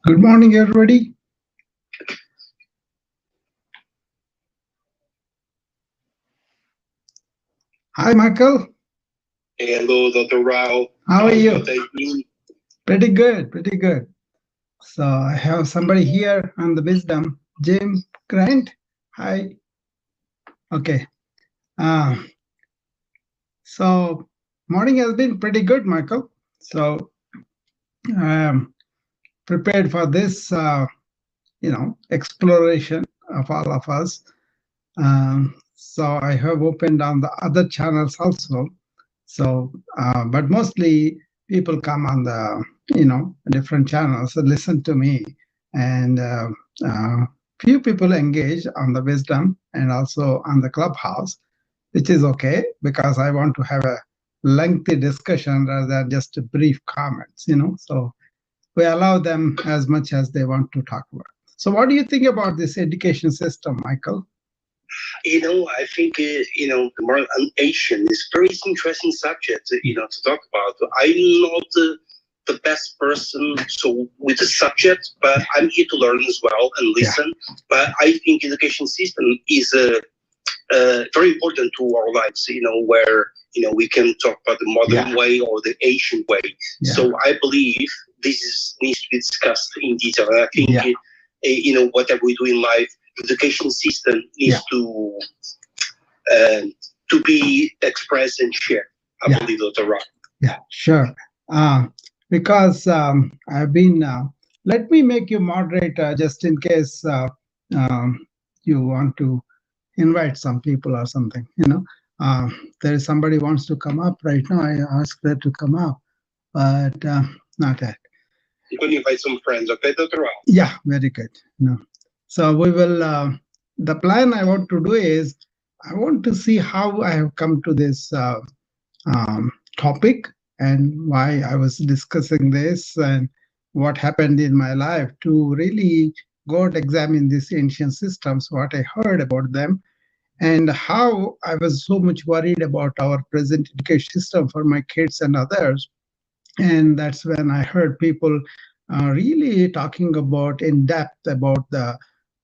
Good morning, everybody. Hi, Michael. Hello, Dr. Rao. How are you? Been? Pretty good, pretty good. So I have somebody here on the wisdom, Jim Grant. Hi. Okay. Uh, so morning has been pretty good, Michael. So I'm prepared for this, exploration of all of us. So I have opened on the other channels also. So, but mostly people come on the, different channels to listen to me. And few people engage on the wisdom and also on the clubhouse, which is okay because I want to have a lengthy discussion rather than just brief comments. So we allow them as much as they want to talk about. So what do you think about this education system, Michael? I think, the moral and Asian is very interesting subject, to talk about. I'm not the best person with the subject, but I'm here to learn as well and listen. Yeah. But I think education system is very important to our lives, where, we can talk about the modern way or the Asian way. Yeah. So I believe needs to be discussed in detail. And I think, whatever we do in life, education system needs to be expressed and shared. I believe, Dr. Rock. Yeah, sure. Because I've been, let me make you moderator just in case you want to invite some people or something. There is somebody wants to come up right now. I asked her to come up, but not yet. You can invite some friends, okay, Dr. Rock? Yeah, very good. So we will, the plan I want to do is, I want to see how I have come to this topic and why I was discussing this and what happened in my life to really go and examine these ancient systems, what I heard about them, and how I was so much worried about our present education system for my kids and others. And that's when I heard people really talking about in depth about the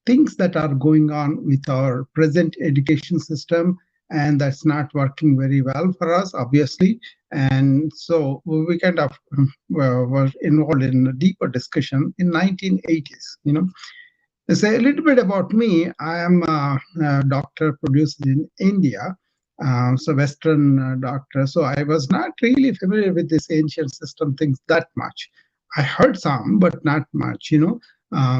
things that are going on with our present education system, and that's not working very well for us, obviously. And so we kind of were involved in a deeper discussion in 1980s. Say a little bit about me. I am a doctor produced in India, so Western doctor. So I was not really familiar with this ancient system things that much. I heard some, but not much,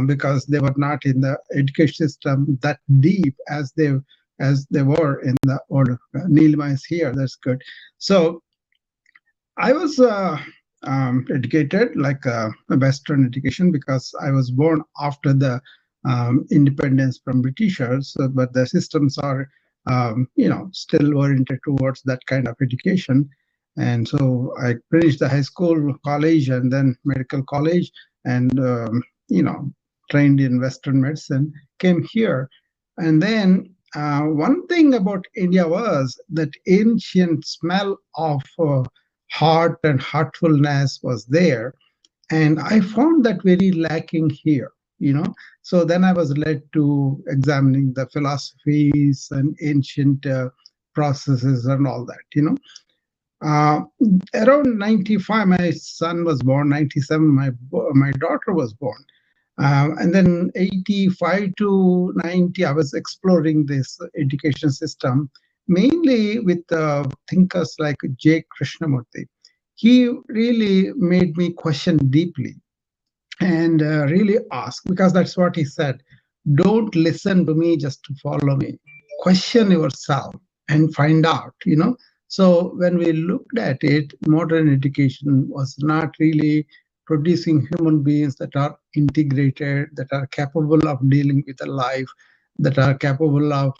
because they were not in the education system that deep as they were in the old. Nilma is here. That's good. So I was educated like a Western education because I was born after the independence from Britishers, but the systems are, still oriented towards that kind of education. And so I finished the high school, college, and then medical college, and trained in Western medicine. Came here, and then one thing about India was that ancient smell of heart and heartfulness was there, and I found that very lacking here. So then I was led to examining the philosophies and ancient processes and all that. uh, Around 95 my son was born. 97 my daughter was born. And then 85 to 90 I was exploring this education system, mainly with thinkers like J Krishnamurti. He really made me question deeply and really ask, because that's what he said: don't listen to me just to follow me, question yourself and find out. So when we looked at it, modern education was not really producing human beings that are integrated, that are capable of dealing with a life, that are capable of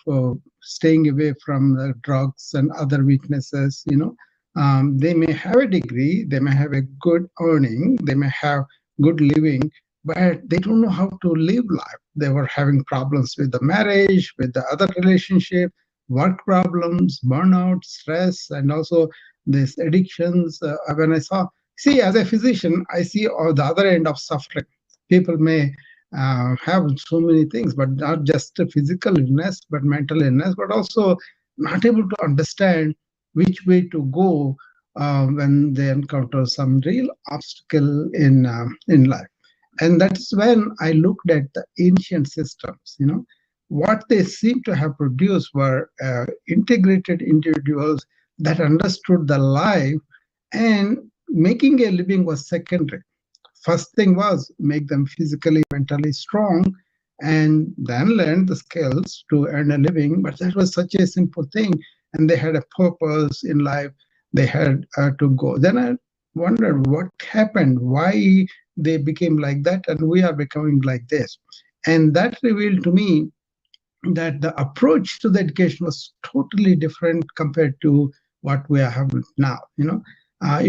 staying away from the drugs and other weaknesses. They may have a degree, they may have a good earning, they may have good living, but they don't know how to live life. They were having problems with the marriage, with the other relationship, work problems, burnout, stress, and also these addictions. When I saw, see, as a physician, I see the other end of suffering. People may have so many things, but not just a physical illness, but mental illness, but also not able to understand which way to go when they encounter some real obstacle in life. And that's when I looked at the ancient systems. What they seem to have produced were integrated individuals that understood the life, and making a living was secondary. First thing was make them physically, mentally strong, and then learn the skills to earn a living. But that was such a simple thing, and they had a purpose in life. They had to go. Then I wondered what happened, why they became like that, and we are becoming like this. And that revealed to me that the approach to the education was totally different compared to what we have now.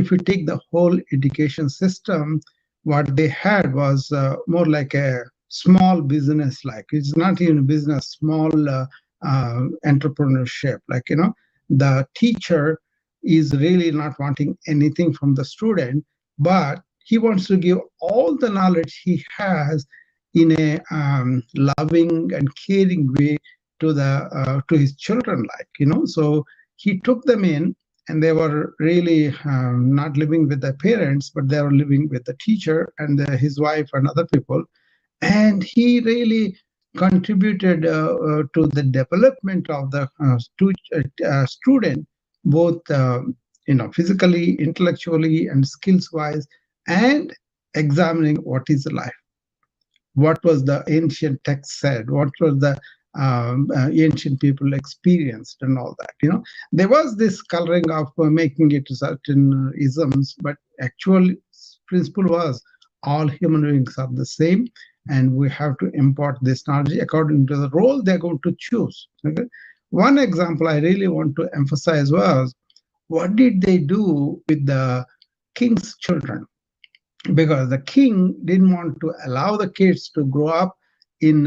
If you take the whole education system, what they had was more like a small business. Like it's not even business, small entrepreneurship. Like the teacher is really not wanting anything from the student, but he wants to give all the knowledge he has in a loving and caring way to his children, so he took them in, and they were really not living with their parents, but they were living with the teacher and his wife and other people. And he really contributed to the development of the student, both physically, intellectually, and skills wise, and examining what is life, what was the ancient text said, what was the ancient people experienced, and all that. There was this coloring of making it certain isms, but actual principle was all human beings are the same, and we have to impart this knowledge according to the role they're going to choose. Okay? One example I really want to emphasize was what did they do with the king's children, because the king didn't want to allow the kids to grow up in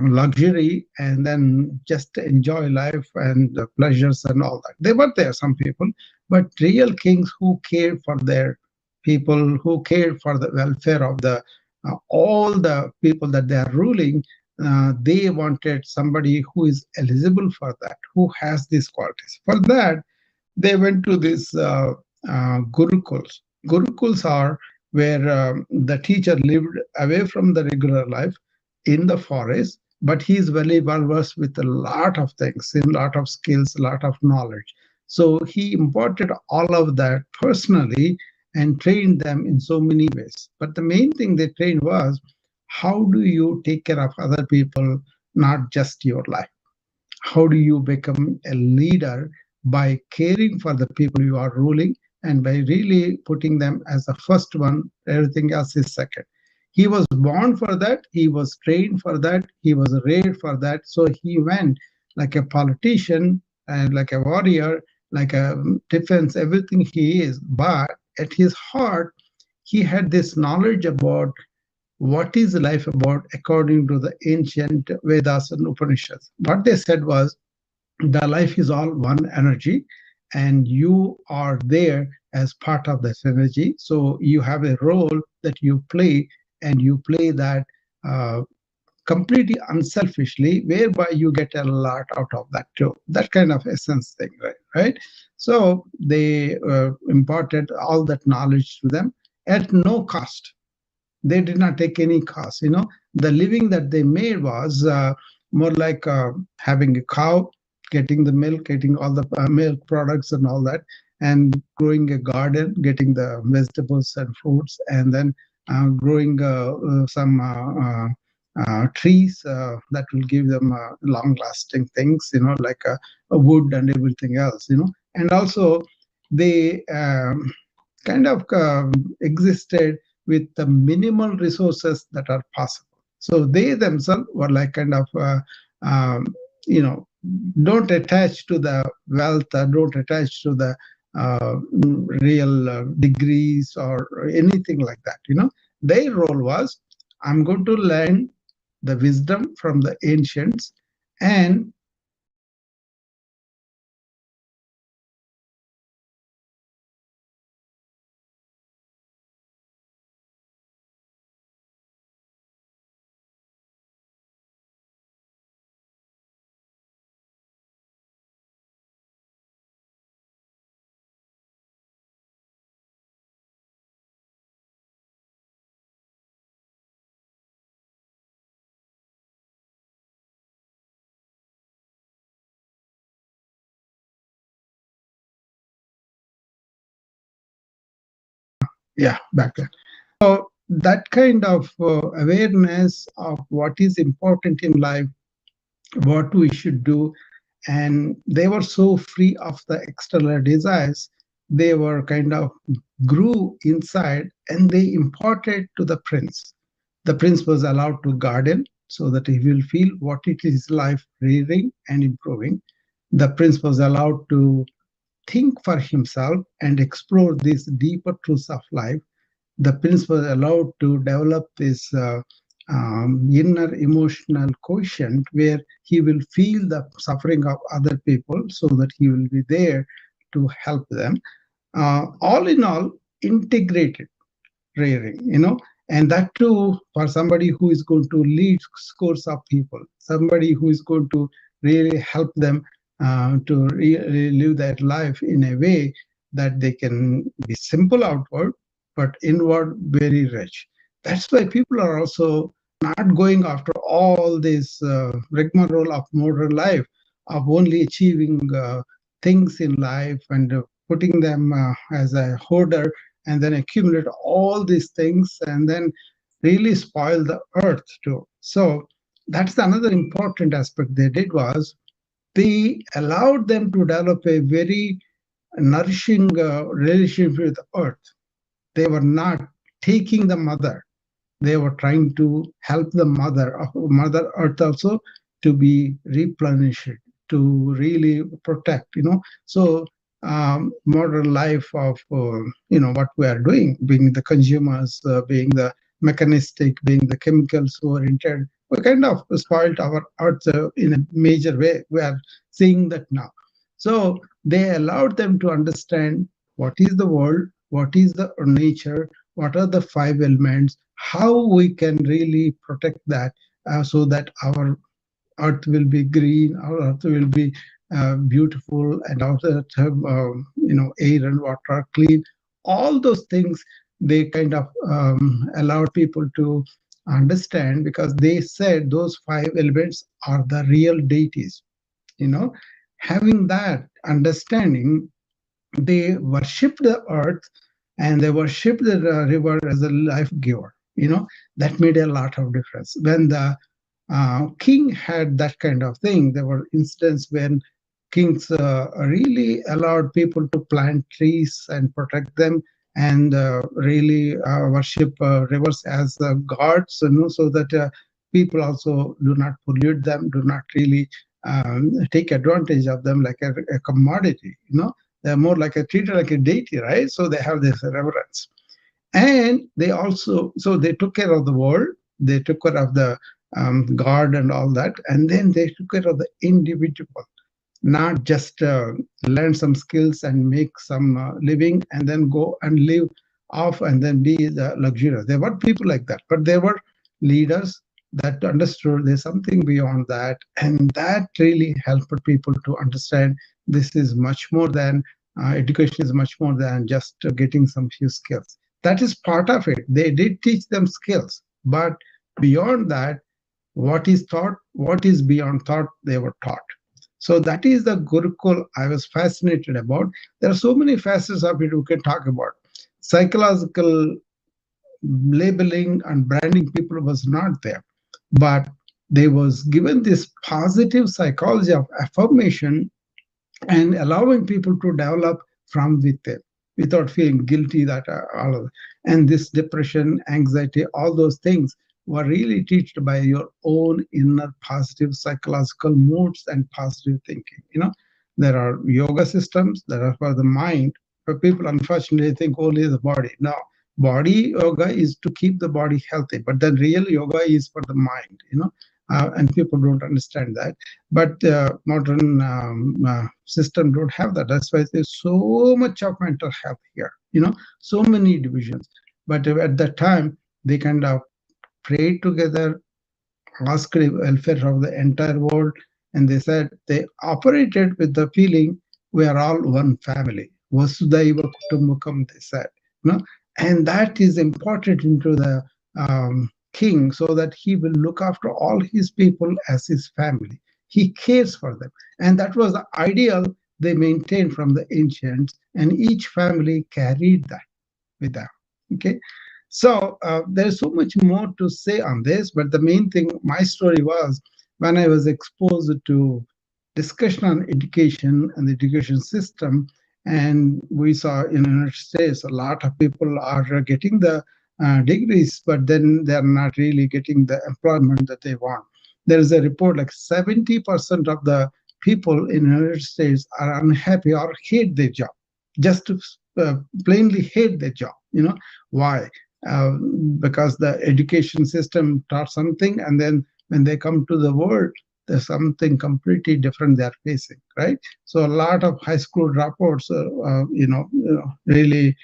luxury and then just enjoy life and the pleasures and all that. They were there, some people, but real kings who cared for their people, who cared for the welfare of the all the people that they are ruling. They wanted somebody who is eligible for that, who has these qualities. For that, they went to these gurukuls. Gurukuls are where the teacher lived away from the regular life in the forest, but he is very well versed with a lot of things, a lot of skills, a lot of knowledge. So he imparted all of that personally and trained them in so many ways. But the main thing they trained was how do you take care of other people, not just your life? How do you become a leader? By caring for the people you are ruling, and by really putting them as the first one, everything else is second. He was born for that, he was trained for that, he was reared for that. So he went like a politician and like a warrior, like a defense, everything he is. But at his heart, he had this knowledge about what is life about according to the ancient Vedas and Upanishads. What they said was the life is all one energy, and you are there as part of this energy. So you have a role that you play, and you play that uh, completely unselfishly, whereby you get a lot out of that too. That kind of essence thing, right? So they imparted all that knowledge to them at no cost. They did not take any cost. The living that they made was more like having a cow, getting the milk, getting all the milk products and all that, and growing a garden, getting the vegetables and fruits, and then growing some trees that will give them long lasting things, like a wood and everything else. And also they kind of existed with the minimal resources that are possible. So they themselves were like kind of, um, you know, don't attach to the wealth, don't attach to the real degrees or anything like that. Their role was, I'm going to learn the wisdom from the ancients, and Yeah, back then. So that kind of awareness of what is important in life, what we should do, and they were so free of the external desires. They were kind of grew inside, and they imparted to the prince. The prince was allowed to garden so that he will feel what it is life rearing and improving. The prince was allowed to think for himself and explore these deeper truths of life. The prince was allowed to develop this inner emotional quotient where he will feel the suffering of other people so that he will be there to help them. All in all, integrated rearing, and that too for somebody who is going to lead scores of people, somebody who is going to really help them to really live that life in a way that they can be simple outward but inward very rich. That's why people are also not going after all this rigmarole of modern life, of only achieving things in life and putting them as a hoarder, and then accumulate all these things and then really spoil the earth too. So that's another important aspect they did, was they allowed them to develop a very nourishing relationship with earth. They were not taking the mother, they were trying to help the mother earth also to be replenished, to really protect, so modern life of what we are doing, being the consumers, being the mechanistic, being the chemicals oriented, we kind of spoiled our earth in a major way. We are seeing that now. So they allowed them to understand what is the world, what is the nature, what are the five elements, how we can really protect that, so that our earth will be green, our earth will be beautiful, and also have air and water clean. All those things they kind of allowed people to understand, because they said those five elements are the real deities. You know, having that understanding, they worshipped the earth and they worshipped the river as a life giver. That made a lot of difference. When the king had that kind of thing, there were incidents when kings really allowed people to plant trees and protect them, and really worship rivers as gods, so that people also do not pollute them, do not really take advantage of them like a commodity. They're more like a treated like a deity, right? So they have this reverence. And they also, so they took care of the world, they took care of the god and all that, and then they took care of the individual, not just learn some skills and make some living and then go and live off and then be the luxurious. There were people like that, but there were leaders that understood there's something beyond that, and that really helped people to understand this is much more than education is much more than just getting some few skills. That is part of it. They did teach them skills, but beyond that, what is taught, what is beyond thought, they were taught. So that is the Gurukul I was fascinated about. There are so many facets of it we can talk about. Psychological labeling and branding people was not there, but they was given this positive psychology of affirmation and allowing people to develop from within without feeling guilty that all of and this depression, anxiety, all those things were really taught by your own inner positive psychological moods and positive thinking. There are yoga systems that are for the mind, but people unfortunately think only the body. No, body yoga is to keep the body healthy, but then real yoga is for the mind. And people don't understand that, but modern system don't have that. That's why there's so much of mental health here, so many divisions. But at that time they kind of prayed together, asked the welfare of the entire world, and they said they operated with the feeling we are all one family. Vasudhaiva Kutumbakam, they said. You know, and that is important into the king, so that he will look after all his people as his family. He cares for them, and that was the ideal they maintained from the ancients, and each family carried that with them. Okay, so there's so much more to say on this, but the main thing, my story was when I was exposed to discussion on education and the education system, and we saw in the United States a lot of people are getting the degrees, but then they're not really getting the employment that they want. There is a report like 70% of the people in the United States are unhappy or hate their job, just to plainly hate their job. Why? Uh, because the education system taught something, and then when they come to the world, there's something completely different they're facing, right? So a lot of high school dropouts, really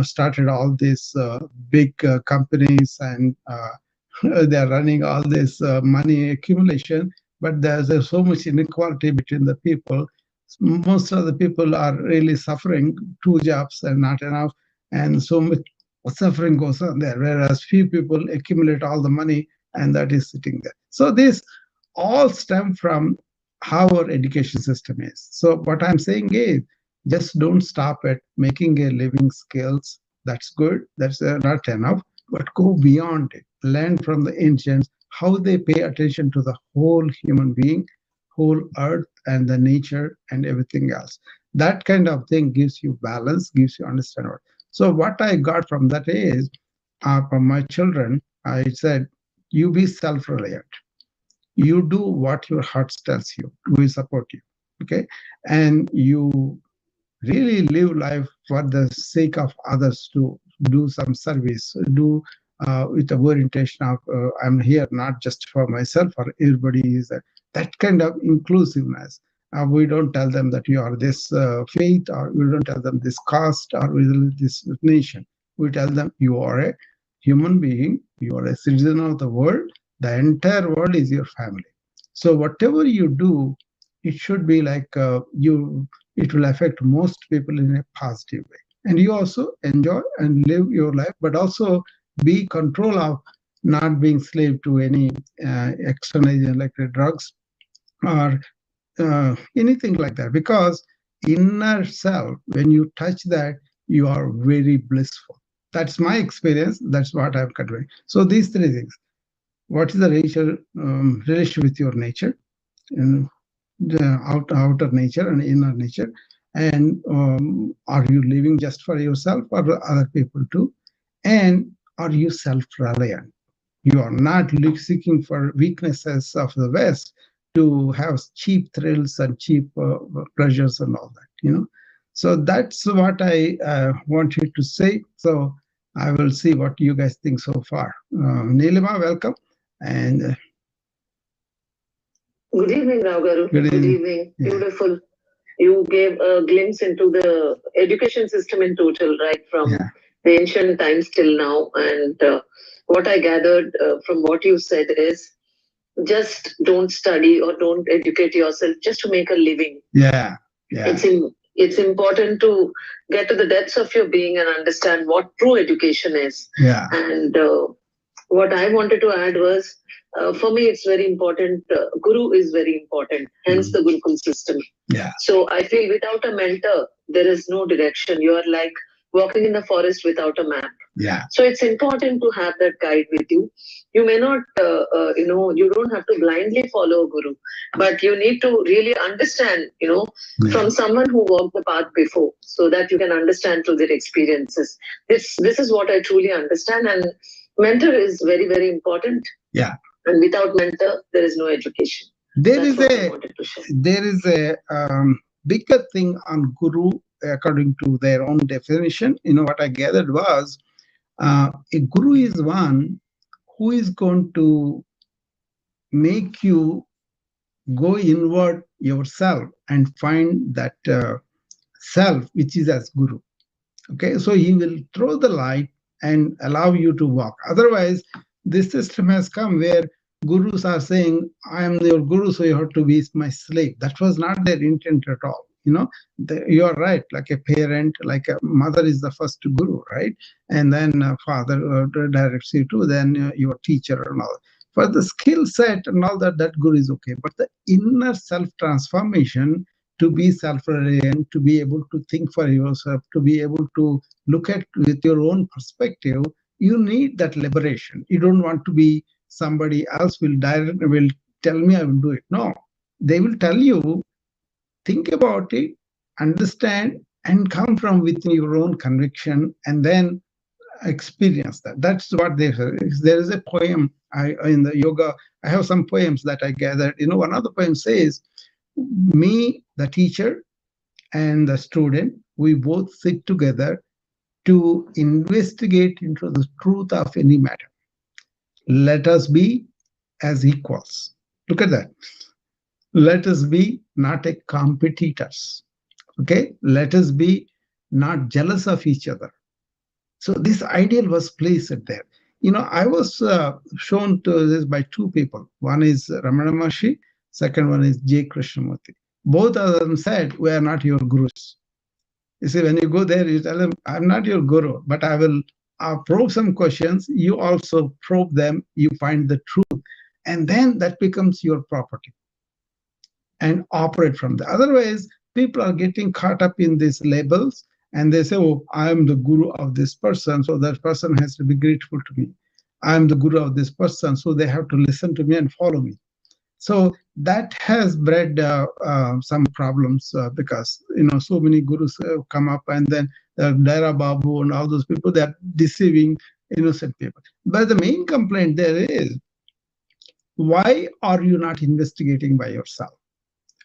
started all these big companies, and they're running all this money accumulation, but there's so much inequality between the people. Most of the people are really suffering, two jobs and not enough, and so much suffering goes on there, whereas few people accumulate all the money and that is sitting there. So this all stem from how our education system is. So what I'm saying is, just don't stop at making a living skills. That's good. That's not enough. But go beyond it. Learn from the ancients how they pay attention to the whole human being, whole earth, and the nature and everything else. That kind of thing gives you balance, gives you understanding. So what I got from that is, from my children, I said, you be self-reliant. You do what your heart tells you. We support you. Okay, and you really live life for the sake of others, to do some service, do with the orientation of I'm here not just for myself, or everybody is that kind of inclusiveness. We don't tell them that you are this faith, or we don't tell them this caste, or this nation. We tell them you are a human being, you are a citizen of the world, the entire world is your family. So whatever you do, it should be like you it will affect most people in a positive way, and you also enjoy and live your life, but also be control of not being slave to any external agent like the drugs, or anything like that, because inner self, when you touch that, you are very blissful. That's my experience, that's what I'm conveying. So these three things: what is the relation with your nature, and the outer nature and inner nature, and are you living just for yourself or other people too, and are you self-reliant? You are not seeking for weaknesses of the West to have cheap thrills and cheap pleasures and all that. So that's what I wanted to say. So I will see what you guys think so far. Nilima, welcome. And Good evening, Ragharu. good Good evening. evening. Yeah. Beautiful. You gave a glimpse into the education system in total, right from Yeah. the ancient times till now. And what I gathered from what you said is just don't study or don't educate yourself just to make a living. Yeah. Yeah. It's important to get to the depths of your being and understand what true education is. Yeah. And what I wanted to add was, for me, it's very important. Guru is very important, hence the Gurukul system. Yeah. So I feel without a mentor, there is no direction. You are like walking in the forest without a map. Yeah. So it's important to have that guide with you. You may not, you don't have to blindly follow a guru, but you need to really understand, from someone who walked the path before, so that you can understand through their experiences. This is what I truly understand, and mentor is very, very important. Yeah. And without mentor, there is no education. There That's is what I a wanted to share. there is a bigger thing on guru according to their own definition. What I gathered was a guru is one who is going to make you go inward yourself and find that self which is as guru. Okay, so he will throw the light and allow you to walk. Otherwise, this system has come where gurus are saying, I am your guru, so you have to be my slave. That was not their intent at all. You are right, like a parent, like a mother is the first guru, right? And then father directs you to, then your teacher and all. For the skill set and all that, that guru is okay. But the inner self transformation, to be self-reliant, to be able to think for yourself, to be able to look at with your own perspective, you need that liberation. You don't want to be somebody else will tell me I will do it. No, they will tell you, think about it, understand, and come from within your own conviction, and then experience that. That's what they say. There is a poem in the yoga. I have some poems that I gathered. One of the poems says, me, the teacher, and the student, we both sit together to investigate into the truth of any matter. Let us be as equals. Look at that. Let us be not a competitors. Okay. Let us be not jealous of each other. So this ideal was placed there. I was shown to this by two people. One is Ramana Maharshi, second one is J. Krishnamurti. Both of them said, we are not your gurus. You see, when you go there, you tell them, I'm not your guru, but I will probe some questions. You also probe them, you find the truth. And then that becomes your property and operate from there. Otherwise, people are getting caught up in these labels and they say, oh, I am the guru of this person, so that person has to be grateful to me. I am the guru of this person, so they have to listen to me and follow me. So that has bred some problems because so many gurus come up, and then Daira Babu and all those people, they are deceiving innocent people. But the main complaint there is, why are you not investigating by yourself?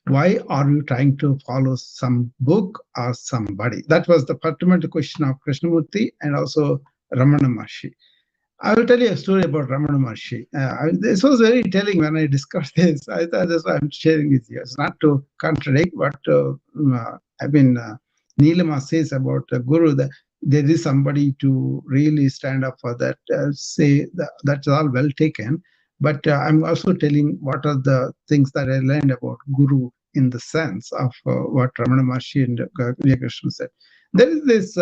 Why are you trying to follow some book or somebody? That was the fundamental question of Krishnamurti and also Ramana Maharshi. I will tell you a story about Ramana Maharshi. This was very telling when I discussed this. I thought that's why I'm sharing with you. It's not to contradict what Neelama says about the Guru, that there is somebody to really stand up for that, say that's all well taken. But I'm also telling what are the things that I learned about Guru in the sense of what Ramana Maharshi and Krishna said. There is this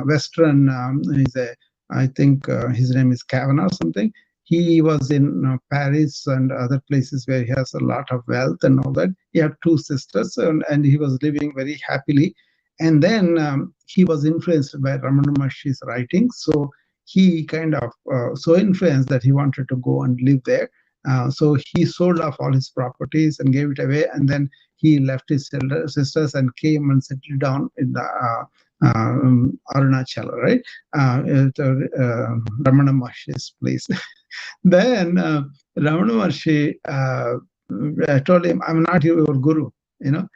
Western, is a I think his name is Cavan or something. He was in Paris and other places where he has a lot of wealth and all that. He had two sisters, and he was living very happily. And then he was influenced by Ramana Maharshi's writings. So he kind of so influenced that he wanted to go and live there. So he sold off all his properties and gave it away. And then he left his sisters and came and settled down in the Arunachala, right? Ramana Maharshi's place. Then Ramana Maharshi told him, I'm not your guru, you know.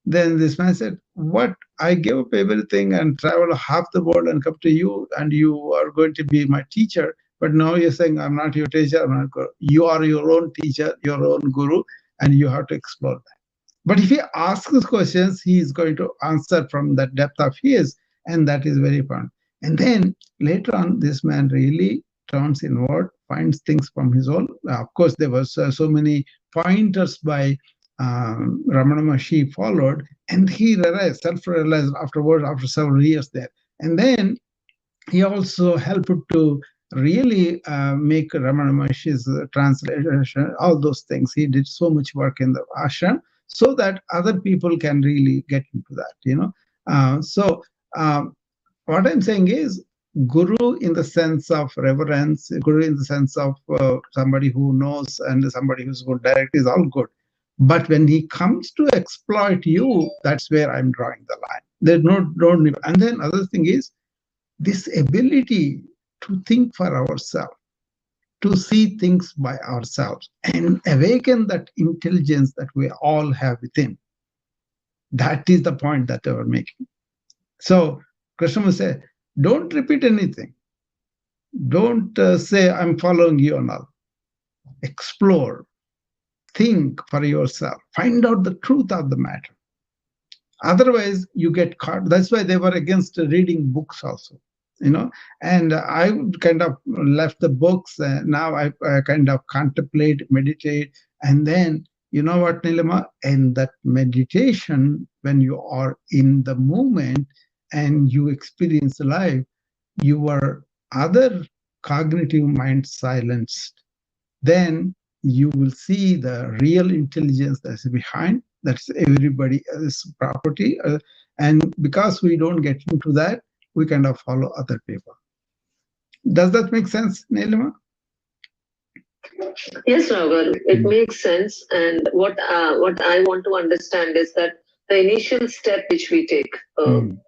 Then this man said, what? I gave up everything and traveled half the world and come to you, and you are going to be my teacher. But now you're saying, I'm not your teacher, I'm not guru. You are your own teacher, your own guru, and you have to explore that. But if he asks questions, he is going to answer from that depth of his, and that is very important. And then later on, this man really turns inward, finds things from his own. Of course, there was so many pointers by Ramana Maharshi followed, and he realized, self-realized afterwards, after several years there. And then he also helped to really make Ramana Maharshi's translation, all those things. He did so much work in the ashram so that other people can really get into that, you know. So what I'm saying is, guru in the sense of reverence, guru in the sense of somebody who knows and somebody who's good direct is all good. But when he comes to exploit you, that's where I'm drawing the line. There's no, don't. And then other thing is, this ability to think for ourselves, to see things by ourselves, and awaken that intelligence that we all have within. That is the point that they were making. So Krishna will say, don't repeat anything. Don't say, I'm following you and all. Explore, think for yourself, find out the truth of the matter. Otherwise, you get caught. That's why they were against reading books also, you know. And I kind of left the books. Now I kind of contemplate, meditate, and then you know what, Nilima? In that meditation, when you are in the moment and you experience life, your other cognitive mind silenced. Then you will see the real intelligence that's behind. That's everybody's property. And because we don't get into that, we kind of follow other people. Does that make sense, Nilima? Yes, Raghav, it makes sense. And what I want to understand is that the initial step which we take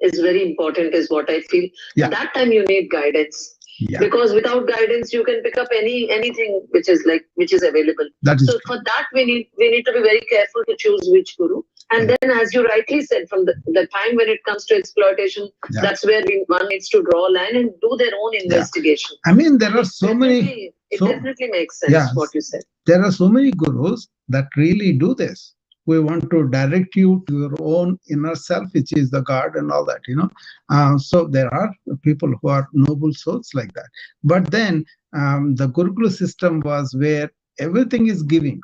is very important, is what I feel. Yeah. That time you need guidance. Yeah. Because without guidance, you can pick up anything which is available. That is so true. for that, we need to be very careful to choose which guru. And then, as you rightly said, from the time when it comes to exploitation, that's where one needs to draw a line and do their own investigation. I mean, there are so many. It definitely makes sense what you said. There are so many gurus that really do this. We want to direct you to your own inner self, which is the God and all that, So there are people who are noble souls like that. But then the Gurukula system was where everything is giving.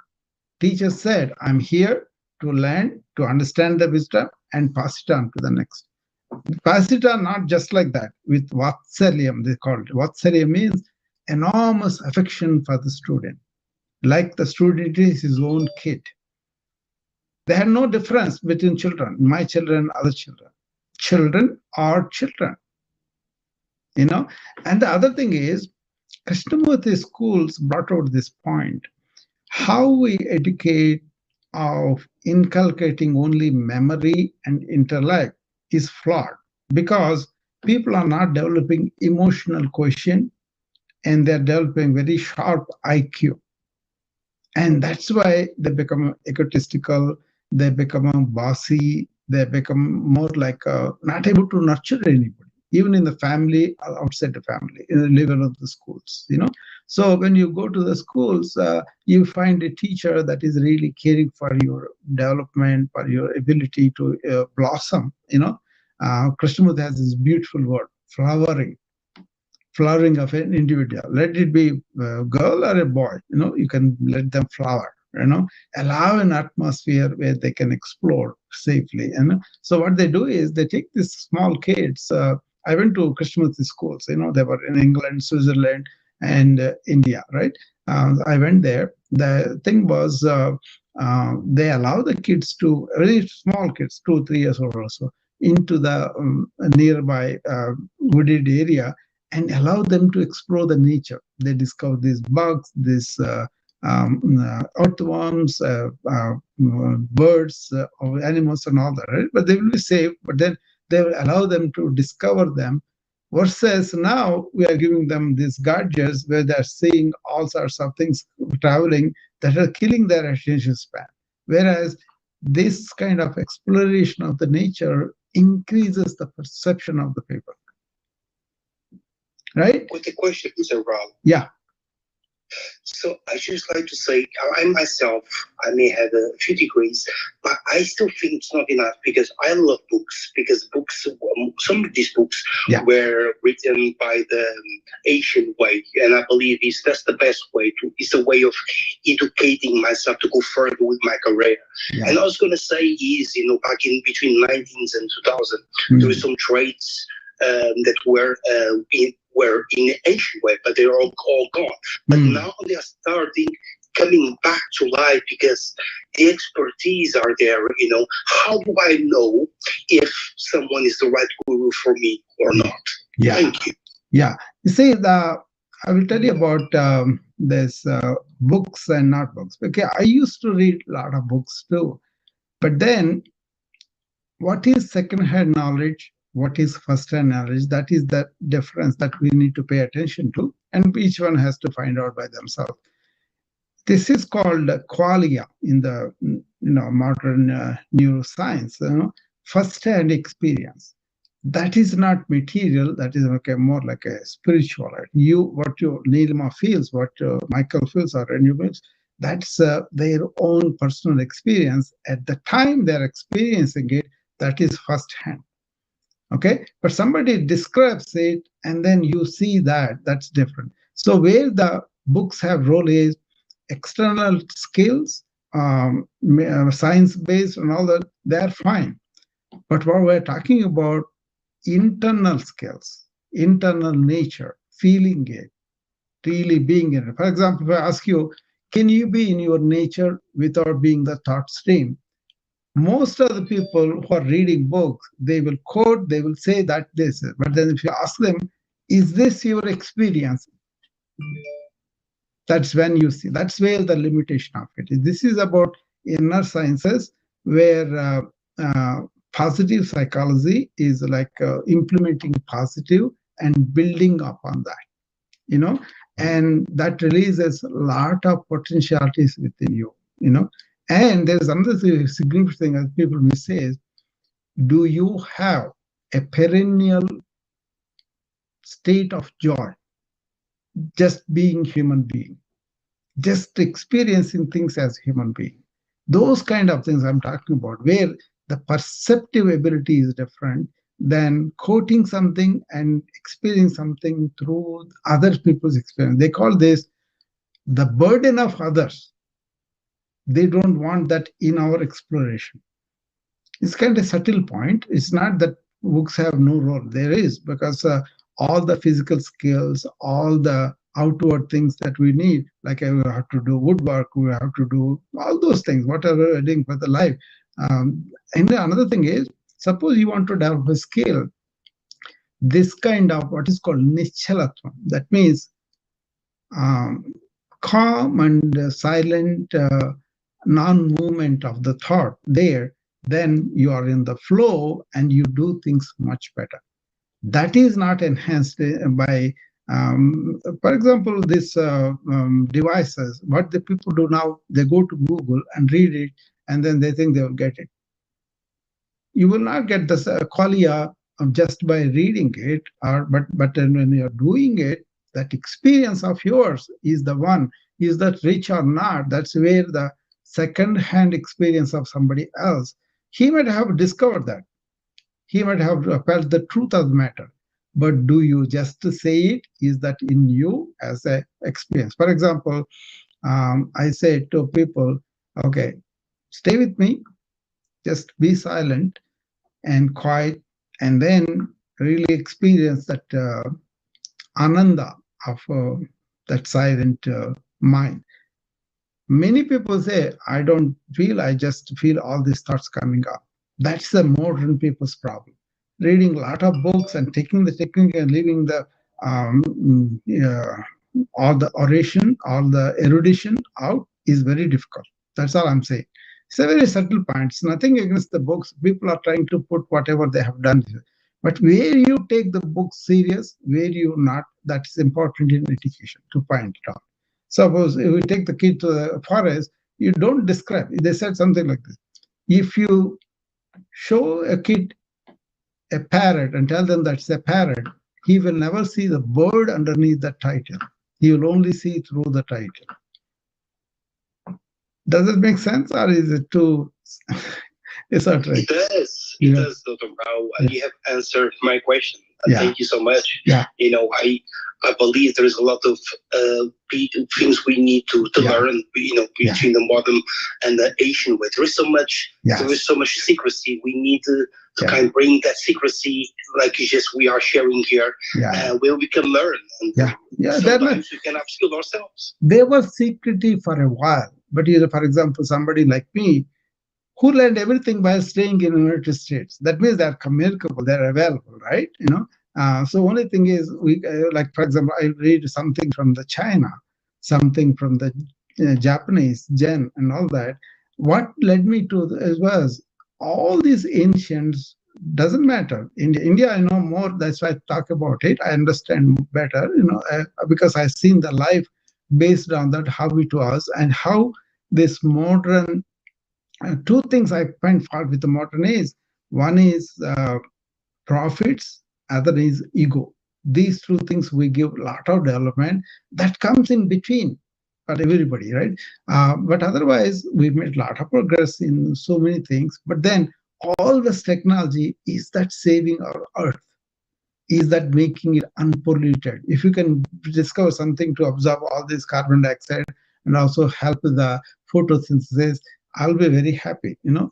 Teacher said, I'm here to learn, to understand the wisdom and pass it on to the next. Pass it on not just like that, with Vatsalyam, they called it. Vatsalyam means enormous affection for the student. Like the student is his own kid. They had no difference between children, my children, other children. Children are children, And the other thing is, Krishnamurti schools brought out this point. How we educate of inculcating only memory and intellect is flawed because people are not developing emotional quotient and they're developing very sharp IQ. And that's why they become egotistical, they become bossy, they become more like not able to nurture anybody, even in the family, outside the family, in the level of the schools, So when you go to the schools, you find a teacher that is really caring for your development, for your ability to blossom, Krishnamurti has this beautiful word, flowering of an individual. Let it be a girl or a boy, you can let them flower, allow an atmosphere where they can explore safely. So what they do is they take these small kids. I went to Krishnamurti schools, they were in England, Switzerland, and India, right? I went there. The thing was, they allow the kids to, very small kids, 2, 3 years old or so, into the nearby wooded area and allow them to explore the nature. They discover these bugs, these earthworms, birds, animals, and all that, right? But they will be safe, but then they will allow them to discover them. Versus now, we are giving them these gadgets where they're seeing all sorts of things traveling that are killing their attention span. Whereas this kind of exploration of the nature increases the perception of the people. Right? With the question, Mr. Rob. Yeah. So I just like to say, I myself, I may have a few degrees, but I still think it's not enough because I love books. Because books, some of these books were written by the Asian way, and I believe that's the best way to. It's a way of educating myself to go further with my career. Yeah. And I was going to say is, back in between 19th and 2000, there were some traits that were in the ancient way, but they're all gone. But now they are starting coming back to life because the expertise are there. How do I know if someone is the right guru for me or not? Yeah. Thank you. Yeah. You see, I will tell you about this books and not books. Okay, I used to read a lot of books too, but then what is second-hand knowledge? What is first-hand knowledge? That is the difference that we need to pay attention to, and each one has to find out by themselves. This is called qualia in the modern neuroscience. First-hand experience. That is not material. That is more like a spiritual. What your Nilima feels, what Michael feels, or any feels, that's their own personal experience. At the time they're experiencing it, that is first-hand. Okay, but somebody describes it and then you see that's different. So where the books have role is external skills, science-based and all that, they're fine. But what we're talking about, internal skills, internal nature, feeling it, really being in it. For example, if I ask you, can you be in your nature without being the thought stream? Most of the people who are reading books, they will quote, they will say that this, but then if you ask them, is this your experience? That's when you see, that's where the limitation of it is. This is about inner sciences, where positive psychology is like implementing positive and building upon that, you know, and that releases a lot of potentialities within you, you know. And there's another significant thing that people may say is, do you have a perennial state of joy, just being human being, just experiencing things as human being? Those kind of things I'm talking about, where the perceptive ability is different than quoting something and experiencing something through other people's experience. They call this the burden of others. They don't want that in our exploration. It's kind of a subtle point. It's not that books have no role. There is, because all the physical skills, all the outward things that we need, like we have to do woodwork, we have to do all those things, whatever we're doing for the life. And another thing is, suppose you want to develop a skill, this kind of what is called nichalatvam. That means um, calm and silent non-movement of the thought there, then you are in the flow and you do things much better. That is not enhanced by, for example, these devices. What the people do now, they go to Google and read it, and then they think they will get it. You will not get this qualia just by reading it, or but when you're doing it, that experience of yours is the one. Is that rich or not? That's where the second-hand experience of somebody else, he might have discovered that. He might have felt the truth of the matter. But do you just say it? Is that in you as a experience? For example, I say to people, okay, stay with me, just be silent and quiet, and then really experience that ananda of that silent mind. Many people say, I don't feel, I just feel all these thoughts coming up. That's the modern people's problem. Reading a lot of books and taking the technique and leaving the all the oration, all the erudition out is very difficult. That's all I'm saying. It's a very subtle point. It's nothing against the books. People are trying to put whatever they have done. But where you take the book serious, where you not, that's important in education to find it out. Suppose if we take the kid to the forest, you don't describe. They said something like this. If you show a kid a parrot and tell them that's a parrot, he will never see the bird underneath the title. He will only see through the title. Does it make sense, or is it too esoteric? It does. It does, Dr. Rao. You have answered my question. Thank you so much. You know, I believe there is a lot of things we need to learn. You know, between the modern and the Asian way. There is so much. There is so much secrecy. We need to kind of bring that secrecy, like just we are sharing here, where we can learn. And sometimes we can upskill ourselves. They were secretive for a while, but for example, somebody like me, who learned everything by staying in the United States. That means they're communicable, they're available, right? You know. So only thing is, we like, for example, I read something from the China, something from the Japanese, Zen, and all that. What led me to was all these ancients. Doesn't matter. In India, I know more. That's why I talk about it. I understand better, you know, because I've seen the life based on that, how it was, and how this modern two things I find fault with the modern age. One is profits, other is ego. These two things we give a lot of development that comes in between for everybody, right? But otherwise, we've made a lot of progress in so many things. But then all this technology, is that saving our earth? Is that making it unpolluted? If you can discover something to absorb all this carbon dioxide and also help with the photosynthesis, I'll be very happy. You know,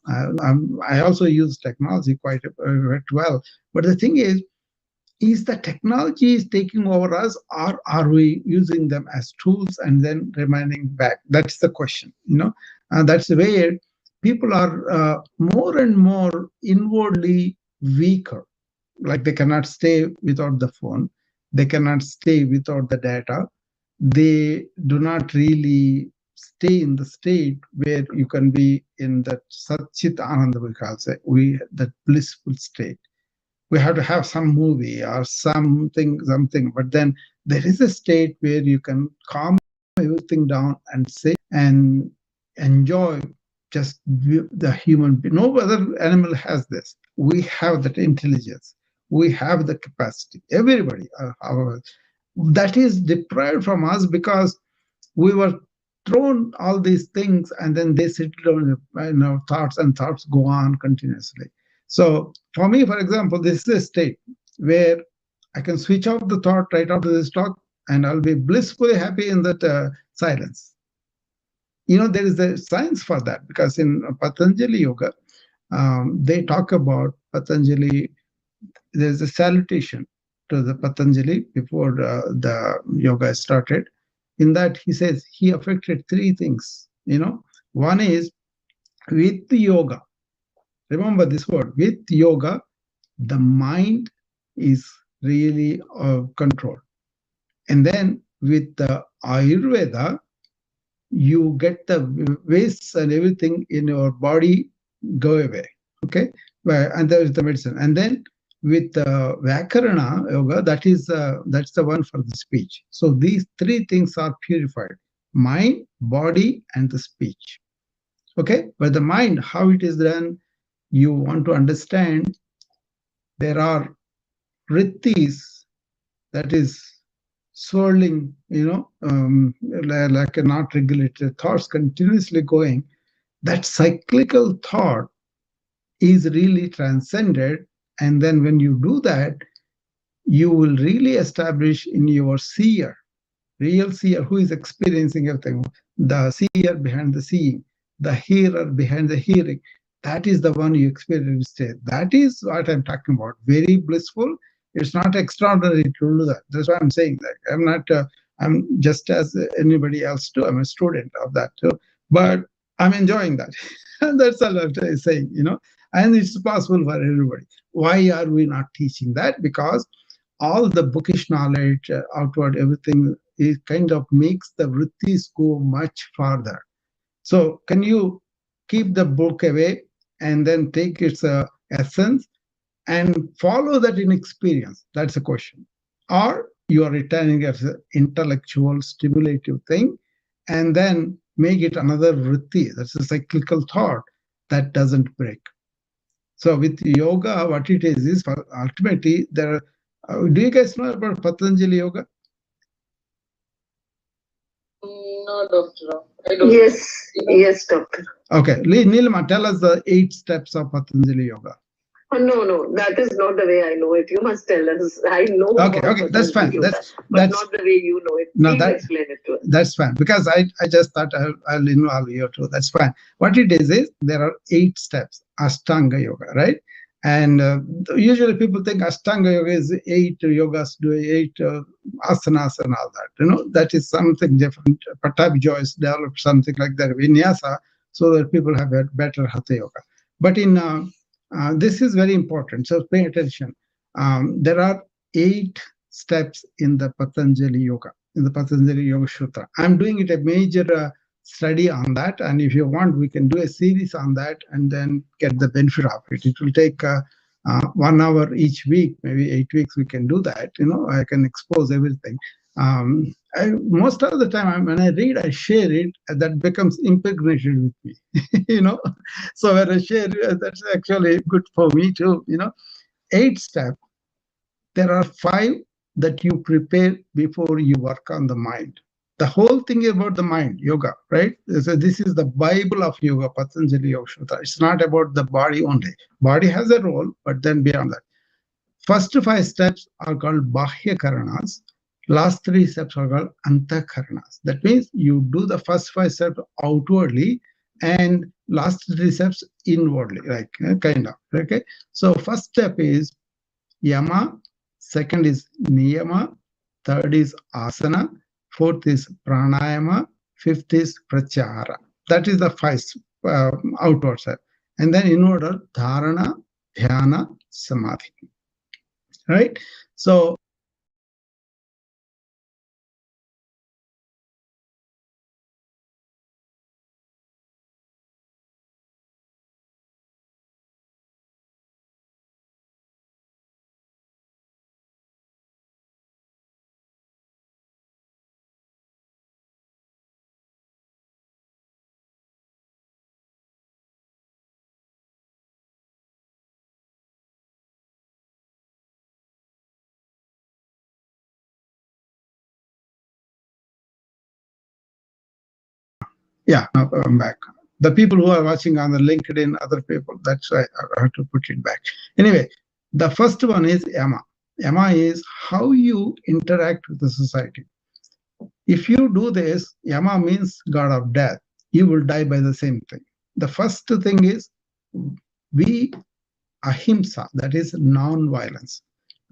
I also use technology quite well. But the thing is the technology is taking over us, or are we using them as tools and then remaining back? That's the question. You know, and that's where people are more and more inwardly weaker. Like they cannot stay without the phone, they cannot stay without the data, they do not really stay in the state where you can be in that Satchit Ananda, we call it, that blissful state. We have to have some movie or something, but then there is a state where you can calm everything down and sit and enjoy just the human being. No other animal has this. We have that intelligence. We have the capacity. Everybody, that is deprived from us because we were thrown all these things and then they sit down in our thoughts, and thoughts go on continuously. So for me, for example, this is a state where I can switch off the thought right after this talk, and I'll be blissfully happy in that silence. There is a science for that, because in Patanjali Yoga, they talk about Patanjali. There's a salutation to the Patanjali before the yoga started. In that, he says he affected three things. One is with yoga. Remember this word, with yoga, the mind is really controlled. And then with the Ayurveda, you get the waste and everything in your body go away. Okay, and there is the medicine. And then with Vakarana yoga, that's the one for the speech. So these three things are purified: mind, body, and the speech. Okay, but the mind, how it is done, you want to understand. There are rittis, that is swirling, like a not regulated thoughts continuously going. That cyclical thought is really transcended. And then when you do that, you will really establish in your seer, real seer who is experiencing everything, the seer behind the seeing, the hearer behind the hearing. That is the one you experience state. That is what I'm talking about. Very blissful. It's not extraordinary to do that. That's why I'm saying that. I'm not, I'm just as anybody else too. I'm a student of that too. But I'm enjoying that. And that's all I'm saying, and it's possible for everybody. Why are we not teaching that? Because all the bookish knowledge, outward, everything, it kind of makes the vrittis go much farther. So can you keep the book away and then take its essence and follow that in experience? That's the question. Or you are returning as an intellectual, stimulative thing, and then make it another vritti. That's a cyclical thought that doesn't break. So with yoga, what it is ultimately there. Do you guys know about Patanjali Yoga? No, doctor. I don't. Yes, doctor. Okay, Nilma, tell us the 8 steps of Patanjali Yoga. Oh, no, that is not the way I know it. You must tell us. I know. Okay, that's fine. That's not the way you know it. No, Please explain it to us. That's fine, because I just thought I'll involve you too. That's fine. What it is there are 8 steps, Ashtanga Yoga, right? And usually people think Ashtanga Yoga is 8 yogas, do 8 asanas and all that. That is something different. Patabi Joyce developed something like that, vinyasa, so that people have a better Hatha Yoga. But in this is very important, so pay attention. There are 8 steps in the Patanjali Yoga, in the Patanjali Yoga Sutra. I'm doing it a major study on that, and if you want, we can do a series on that and then get the benefit of it. It will take 1 hour each week, maybe 8 weeks we can do that. I can expose everything. Most of the time when I read, I share it, that becomes impregnated with me. So when I share, that's actually good for me too. 8 steps. There are 5 that you prepare before you work on the mind. The whole thing about the mind, yoga, right? So this is the Bible of yoga, Patanjali Yoga Sutra. It's not about the body only. Body has a role, but then beyond that. First 5 steps are called Bahya Karanas. Last 3 steps are called Antakaranas. That means you do the first 5 steps outwardly and last 3 steps inwardly, like kind of. Okay. So first step is Yama, second is Niyama, third is Asana, fourth is Pranayama, fifth is Pratyahara. That is the 5 outward side. And then in order, dharana, dhyana, samadhi. Right? So yeah, I'm back. The people who are watching on the LinkedIn, other people, that's why I have to put it back. Anyway, the first one is yama. Yama is how you interact with the society. If you do this, yama means god of death. You will die by the same thing. The first thing is we ahimsa, that is non-violence.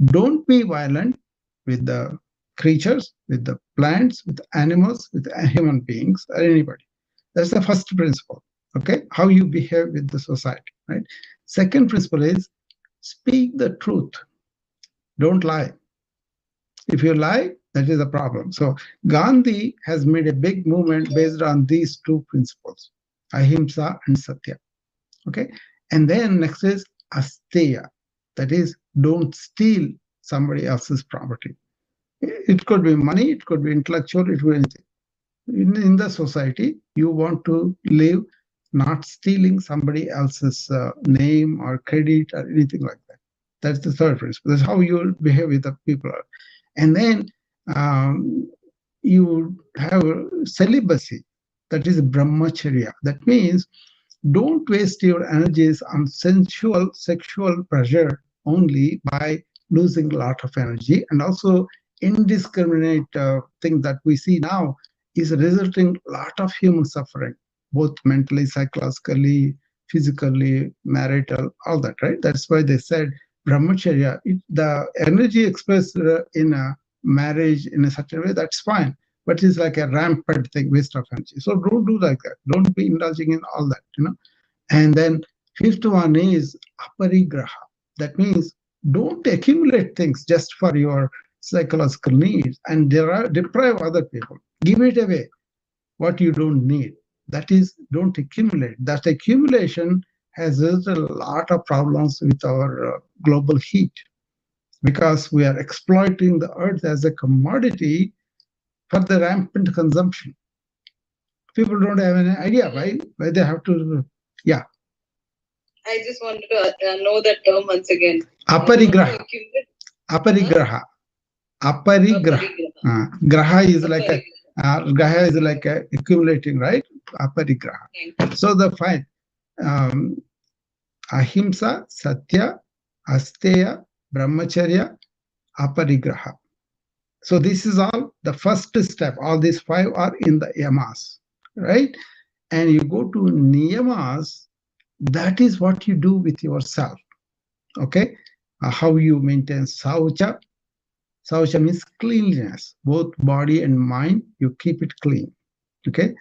Don't be violent with the creatures, with the plants, with animals, with human beings, or anybody. That's the first principle. Okay, how you behave with the society, right? Second principle is speak the truth. Don't lie. If you lie, that is a problem. So Gandhi has made a big movement based on these two principles, ahimsa and satya. Okay, and then next is asteya, that is, don't steal somebody else's property. It could be money, it could be intellectual, it could be anything. In the society, you want to live not stealing somebody else's name or credit or anything like that. That's the third principle. That's how you behave with the people. And then um, you have celibacy, that is brahmacharya. That means don't waste your energies on sensual, sexual pleasure only by losing a lot of energy. And also, indiscriminate thing that we see now is resulting a lot of human suffering, both mentally, psychologically, physically, marital, all that, right? That's why they said brahmacharya, the energy expressed in a marriage in a certain way, that's fine. But it's like a rampant thing, waste of energy. So don't do like that. Don't be indulging in all that, you know. And then fifth one is aparigraha. That means don't accumulate things just for your psychological needs and deprive other people. Give it away, what you don't need. That is, don't accumulate. That accumulation has resulted a lot of problems with our global heat because we are exploiting the earth as a commodity for the rampant consumption. People don't have any idea why they have to. Yeah. I just wanted to know that term once again. Aparigraha. Aparigraha. Aparigraha. Graha is like a graha is like a accumulating, right? Aparigraha. So the five ahimsa, satya, asteya, brahmacharya, aparigraha. So this is all the first step. All these five are in the yamas, right? And you go to niyamas. That is what you do with yourself. Okay, how you maintain saucha. Saucha means cleanliness, both body and mind. You keep it clean. Okay,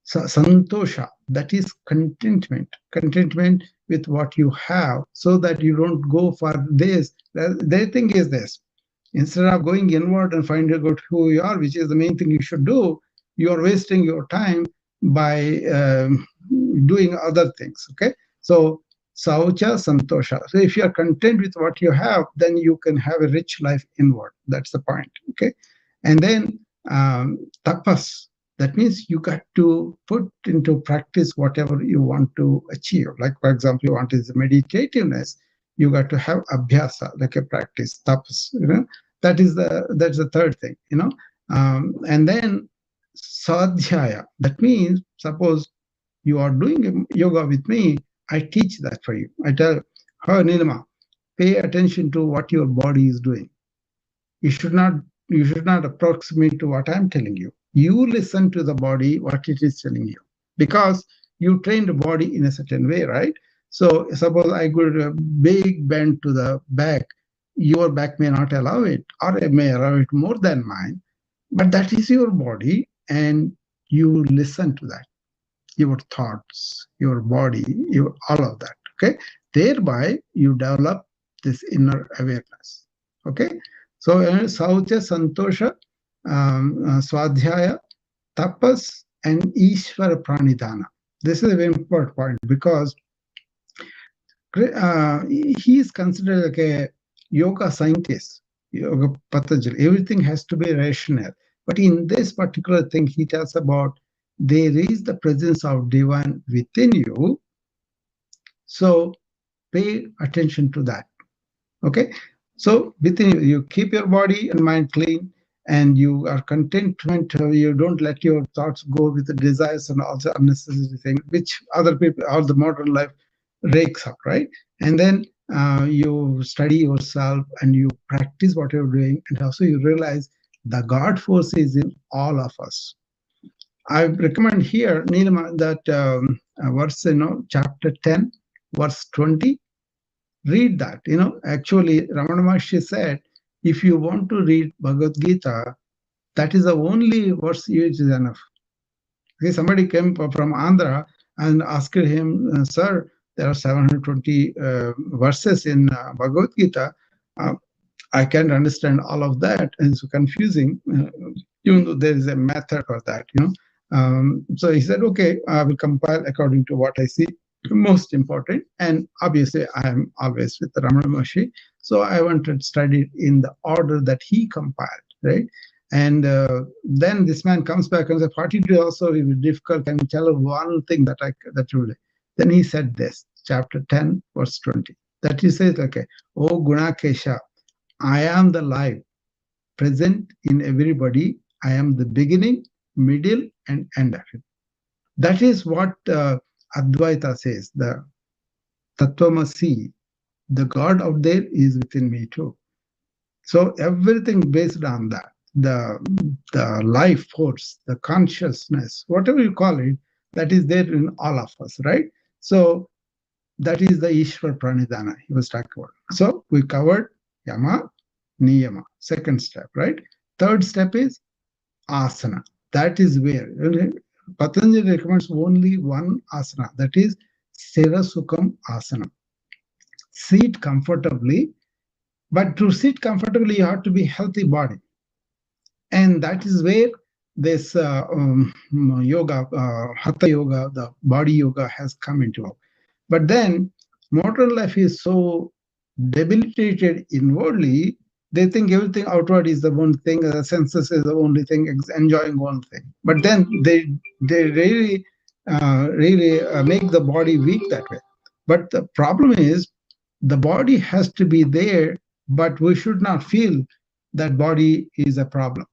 so santosha, that is contentment. Contentment with what you have, so that you don't go for this. Their thing is this: instead of going inward and finding out who you are, which is the main thing you should do, you are wasting your time by doing other things. Okay, so saucha santosha. So if you are content with what you have, then you can have a rich life inward. That's the point. Okay, and then tapas. That means you got to put into practice whatever you want to achieve. Like, for example, you want is meditativeness. You got to have abhyasa, like a practice, tapas. You know, that's the third thing. You know, and then sadhyaya. That means, suppose you are doing yoga with me, I teach that for you. I tell, her Nilima, pay attention to what your body is doing. You should not approximate to what I'm telling you. You listen to the body, what it is telling you, because you train the body in a certain way, right? So suppose I go a big bend to the back, your back may not allow it, or it may allow it more than mine, but that is your body, and you listen to that. your thoughts, your body, all of that. Okay, thereby you develop this inner awareness. Okay, so saucha, santosha, swadhyaya, tapas, and ishvara pranidhana. This is a very important point because he is considered like a yoga scientist, yoga Patanjali. Everything has to be rational. But in this particular thing, he tells about there is the presence of divine within you. So pay attention to that. Okay. So within you, you keep your body and mind clean, and you are contentment. You don't let your thoughts go with the desires and also unnecessary things, which other people, all the modern life rakes up, right? And then you study yourself and you practice what you're doing, and also you realize the God force is in all of us. I recommend here, Nilima, that verse, chapter 10, verse 20. Read that. Actually, Ramana Maharshi said, if you want to read Bhagavad Gita, that is the only verse which is enough. Okay, somebody came from Andhra and asked him, sir, there are 720 verses in Bhagavad Gita. Uh, I can't understand all of that, and it's confusing, even though there is a method for that. So he said, okay, I will compile according to what I see most important. And obviously, I am always with Ramana Maharshi. So I wanted to study it in the order that he compiled, right? And then this man comes back and says, 42 also will be difficult. Can you tell one thing that you will? Then he said this, chapter 10, verse 20. That he says, okay, oh Gunakesha, I am the life present in everybody. I am the beginning, middle, and end of it. That is what Advaita says. The Tattvamasi, the God out there is within me too. So everything based on that, the life force, the consciousness, whatever you call it, that is there in all of us, right? So that is the Ishwar Pranidhana he was talking about. So we covered Yama, Niyama, second step, right? Third step is asana. That is where Patanjali recommends only one asana, that is Sthira Sukham asana. Sit comfortably, but to sit comfortably, you have to be healthy body. And that is where this yoga, hatha yoga, the body yoga has come into. But then modern life is so debilitated inwardly, they think everything outward is the one thing, the senses is the only thing, enjoying one thing. But then they really make the body weak that way. But the problem is the body has to be there, but we should not feel that body is a problem.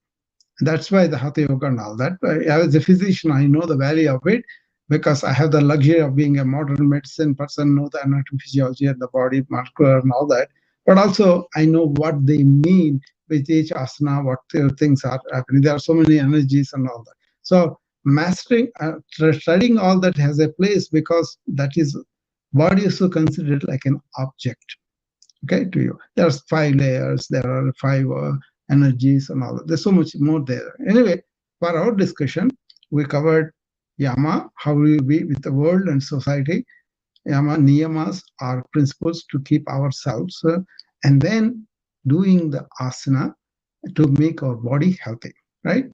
That's why the Hatha Yoga and all that. As a physician, I know the value of it because I have the luxury of being a modern medicine person, know the anatomy, physiology, and the body, muscular, and all that. But also, I know what they mean with each asana, what things are happening. There are so many energies and all that. So, mastering, studying all that has a place because that is body is so considered like an object. Okay, to you. There's 5 layers, there are 5 energies and all that. There's so much more there. Anyway, for our discussion, we covered Yama, how we be with the world and society. Yama, Niyamas are principles to keep ourselves, and then doing the asana to make our body healthy, right?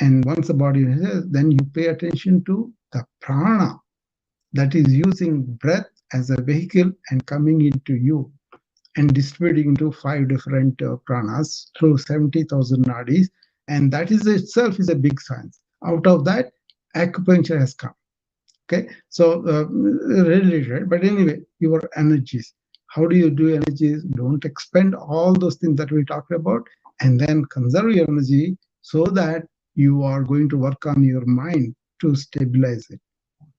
And once the body is healthy, then you pay attention to the prana, that is using breath as a vehicle and coming into you and distributing into 5 different pranas through 70,000 nadis. And that is itself is a big science. Out of that, acupuncture has come. Okay, so related, but anyway, your energies. How do you do energies? Don't expend all those things that we talked about, and then conserve your energy so that you are going to work on your mind to stabilize it,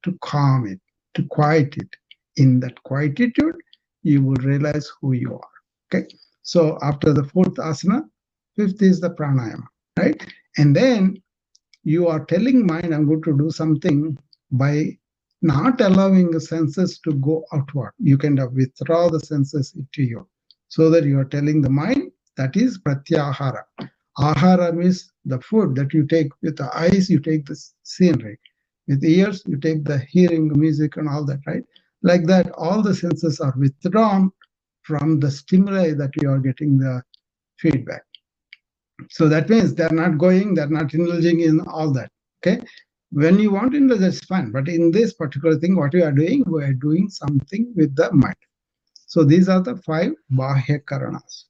to calm it, to quiet it. In that quietude, you will realize who you are. Okay. So after the fourth asana, fifth is the pranayama, right? And then you are telling mind, I'm going to do something by not allowing the senses to go outward. You can withdraw the senses into you so that you are telling the mind that is pratyahara. Ahara means the food that you take with the eyes, you take the scenery. With ears, you take the hearing, music, and all that, right? Like that, all the senses are withdrawn from the stimuli that you are getting the feedback. So that means they're not going, they're not indulging in all that. Okay. When you want to indulge, that's fine. But in this particular thing, what we are doing something with the mind. So these are the five Bahya Karanas.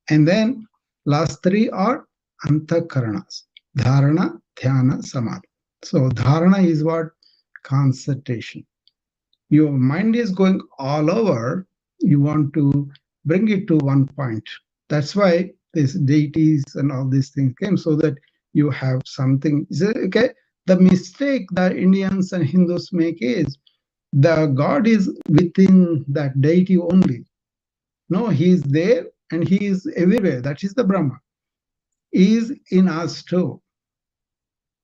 And then last three are Antakaranas. Dharana, Dhyana, Samadhi. So dharana is what? Concentration. Your mind is going all over. You want to bring it to one point. That's why these deities and all these things came, so that you have something. Okay, the mistake that Indians and Hindus make is the God is within that deity only. No, he is there and he is everywhere. That is the Brahma. He is in us too.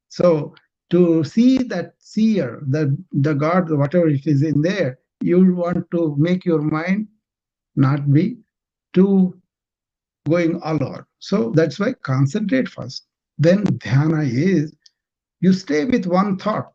So to see that seer, the God, whatever it is in there, you want to make your mind not be too going all over. So that's why concentrate first. Then dhyana is you stay with one thought.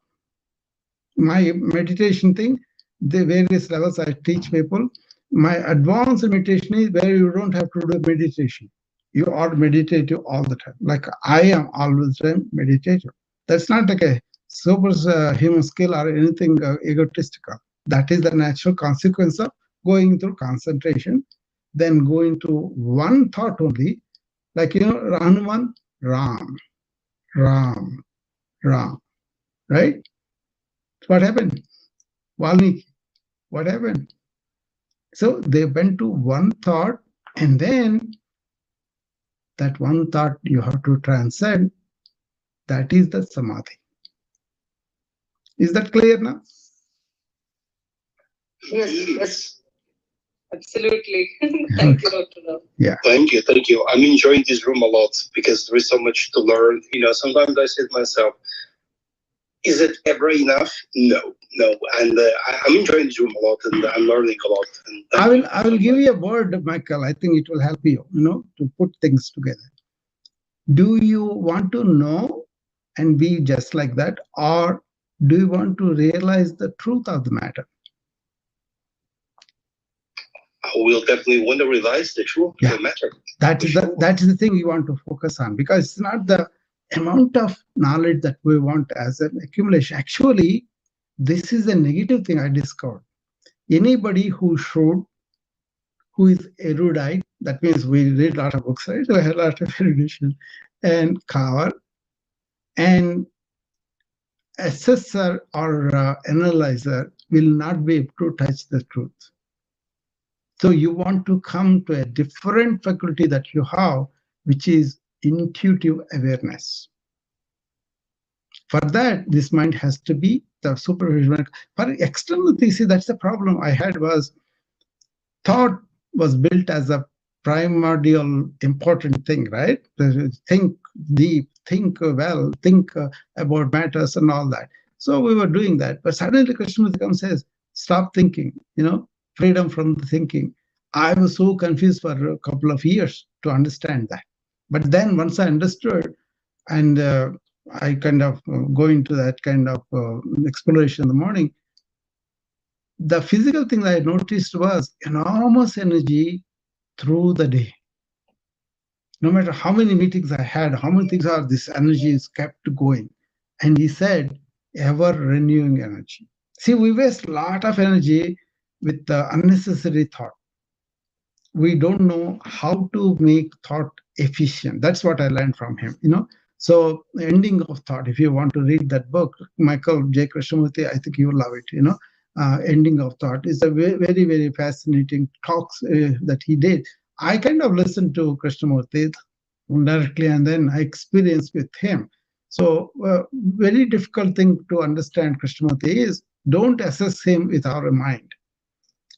My meditation thing, the various levels I teach people, my advanced meditation is where you don't have to do meditation. You are meditative all the time. Like I am always meditative. That's not like a super human skill or anything egotistical. That is the natural consequence of going through concentration, then going to one thought only. Like, Hanuman, Ram, Ram, Ram, right? What happened? Valmiki, what happened? So they went to one thought, and then that one thought you have to transcend. That is the samadhi. Is that clear now? Yes, yes. Absolutely. Thank you, Dr. Ram. Yeah. Thank you. Thank you. I'm enjoying this room a lot because there is so much to learn. Sometimes I say to myself, is it ever enough? No, no. And I'm enjoying this room a lot and I'm learning a lot. And I will give you a word, Michael. I think it will help you, to put things together. Do you want to know and be just like that, or do you want to realize the truth of the matter? I will definitely want to realize the truth of the matter. That is the thing you want to focus on, because it's not the amount of knowledge that we want as an accumulation. Actually, this is a negative thing I discovered. Anybody who is erudite, that means we read a lot of books, right? So I had a lot of erudition and cover, and assessor or analyzer will not be able to touch the truth. So you want to come to a different faculty that you have, which is intuitive awareness. For that, this mind has to be the supervision. For external thesis, that's the problem I had, was thought was built as a primordial important thing, right? Think deep, think well, think about matters and all that. So we were doing that. But suddenly Krishnamurti comes and says, stop thinking, freedom from the thinking. I was so confused for a couple of years to understand that. But then once I understood, and I kind of go into that kind of exploration in the morning, the physical thing that I noticed was enormous energy through the day. No matter how many meetings I had, how many things are, this energy is kept going. And he said, ever renewing energy. See, we waste a lot of energy with the unnecessary thought. We don't know how to make thought efficient. That's what I learned from him, So ending of thought, if you want to read that book, Michael J. Krishnamurti, I think you will love it, ending of thought is a very, very fascinating talks that he did. I kind of listened to Krishnamurti directly, and then I experienced with him. So very difficult thing to understand Krishnamurti is, don't assess him with our mind.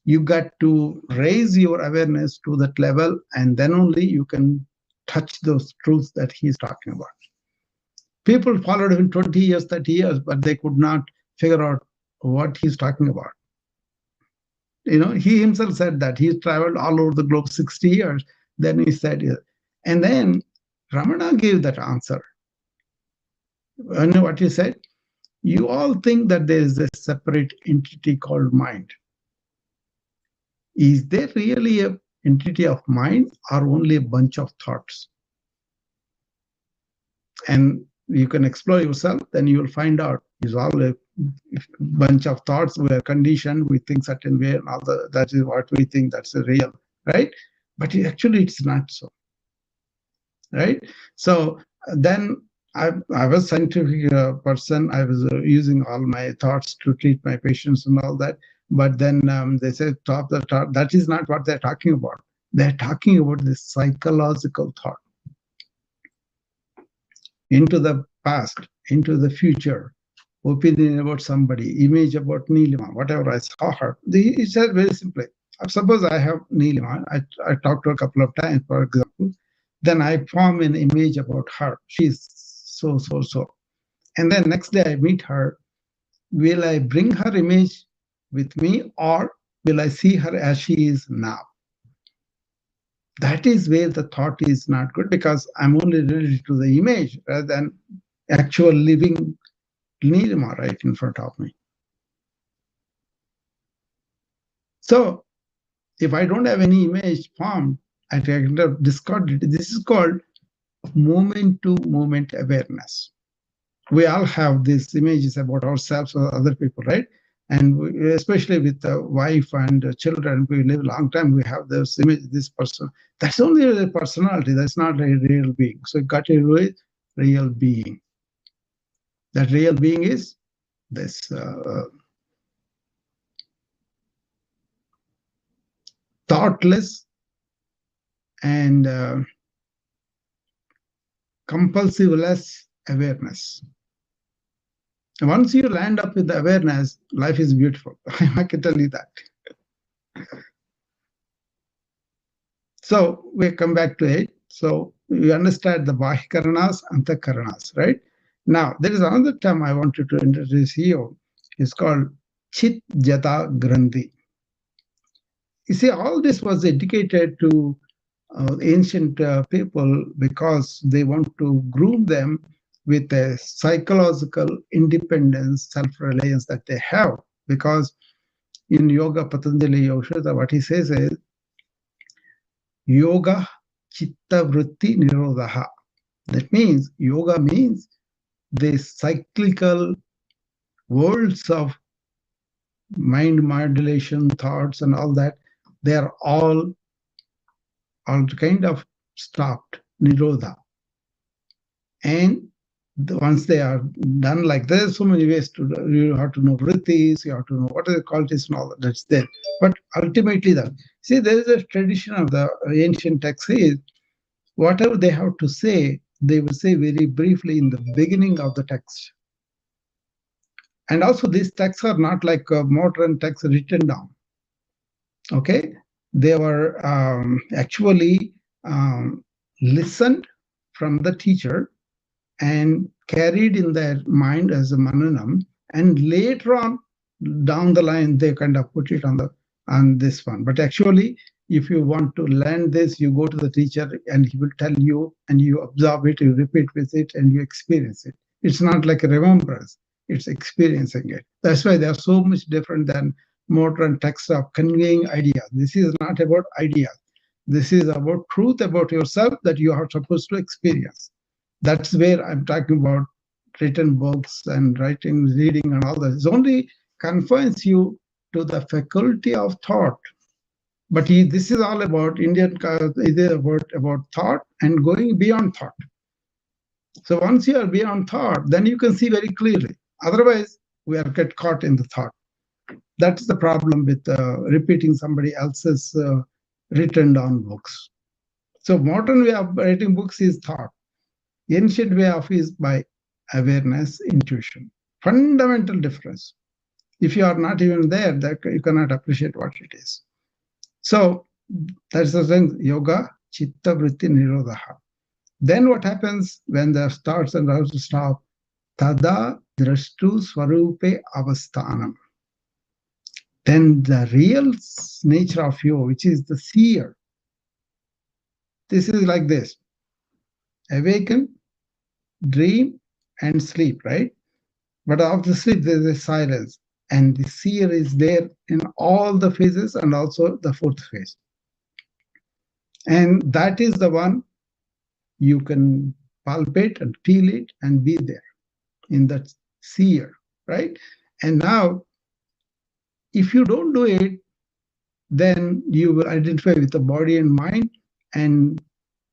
You got to raise your awareness to that level, and then only you can touch those truths that he's talking about. People followed him 20 years, 30 years, but they could not figure out what he's talking about. He himself said that he traveled all over the globe 60 years. Then he said, and then Ramana gave that answer. You know what he said? You all think that there is a separate entity called mind. Is there really a entity of mind or only a bunch of thoughts? And you can explore yourself, then you will find out it's all a bunch of thoughts. We are conditioned, we think certain way, and all that is what we think that's real, right? But actually, it's not so, right? So then I was a scientific person. I was using all my thoughts to treat my patients and all that. But then they said, top the thought. That is not what they're talking about. They're talking about the psychological thought into the past, into the future, opinion about somebody, image about Neelima, whatever I saw her. It's said very simply. Suppose I have Neelima, I talked to her a couple of times, for example, then I form an image about her. She's so, so, so. And then next day I meet her. Will I bring her image with me or will I see her as she is now? That is where the thought is not good because I'm only related to the image rather than actual living Nirma right in front of me. So if I don't have any image formed, I kind of discard it. This is called moment-to-moment awareness. We all have these images about ourselves or other people, right? And especially with the wife and children, we live a long time, we have this image, this person. That's only a personality, that's not a real being. So you got to do real being. That real being is this thoughtless and compulsiveless awareness. Once you land up with the awareness, life is beautiful. I can tell you that. So we come back to it. So you understand the Bahikaranas, Antakaranas, right? Now, there is another term I wanted to introduce here. It's called Chit Jata Grandhi. You see, all this was dedicated to ancient people because they want to groom them with a psychological independence, self-reliance that they have. Because in Yoga Patanjali Yoga, what he says is, Yoga Chitta Vritti Nirodha. That means yoga means the cyclical worlds of mind modulation, thoughts, and all that. They are all kind of stopped, Nirodha. And once they are done like there's so many ways to you have to know vrittis, you have to know what are the qualities and all that's there. But ultimately that see there is a tradition of the ancient text is whatever they have to say, they will say very briefly in the beginning of the text. And also these texts are not like modern texts written down. Okay, they were actually listened from the teacher and carried in their mind as a mananam, and later on down the line they kind of put it on this one. But actually, if you want to learn this, you go to the teacher and he will tell you, and you absorb it, you repeat with it, and you experience it. It's not like a remembrance, it's experiencing it. That's why they are so much different than modern texts of conveying ideas. This is not about ideas. This is about truth about yourself that you are supposed to experience. That's where I'm talking about written books and writing, reading, and all that. It only confines you to the faculty of thought. But this is all about Indian, it is about thought and going beyond thought. So once you are beyond thought, then you can see very clearly. Otherwise, we are get caught in the thought. That's the problem with repeating somebody else's written down books. So modern way of writing books is thought. Ancient way of is by awareness, intuition. Fundamental difference. If you are not even there, that you cannot appreciate what it is. So that's the thing, yoga, chitta vritti nirodha. Then what happens when the starts and also stop? Tada drashtu swarupe avasthanam. Then the real nature of you, which is the seer, this is like this: awaken, dream, and sleep, right? But after sleep, there is a silence. And the seer is there in all the phases and also the fourth phase. And that is the one you can palpate and feel it and be there in that seer, right? And now, if you don't do it, then you will identify with the body and mind, and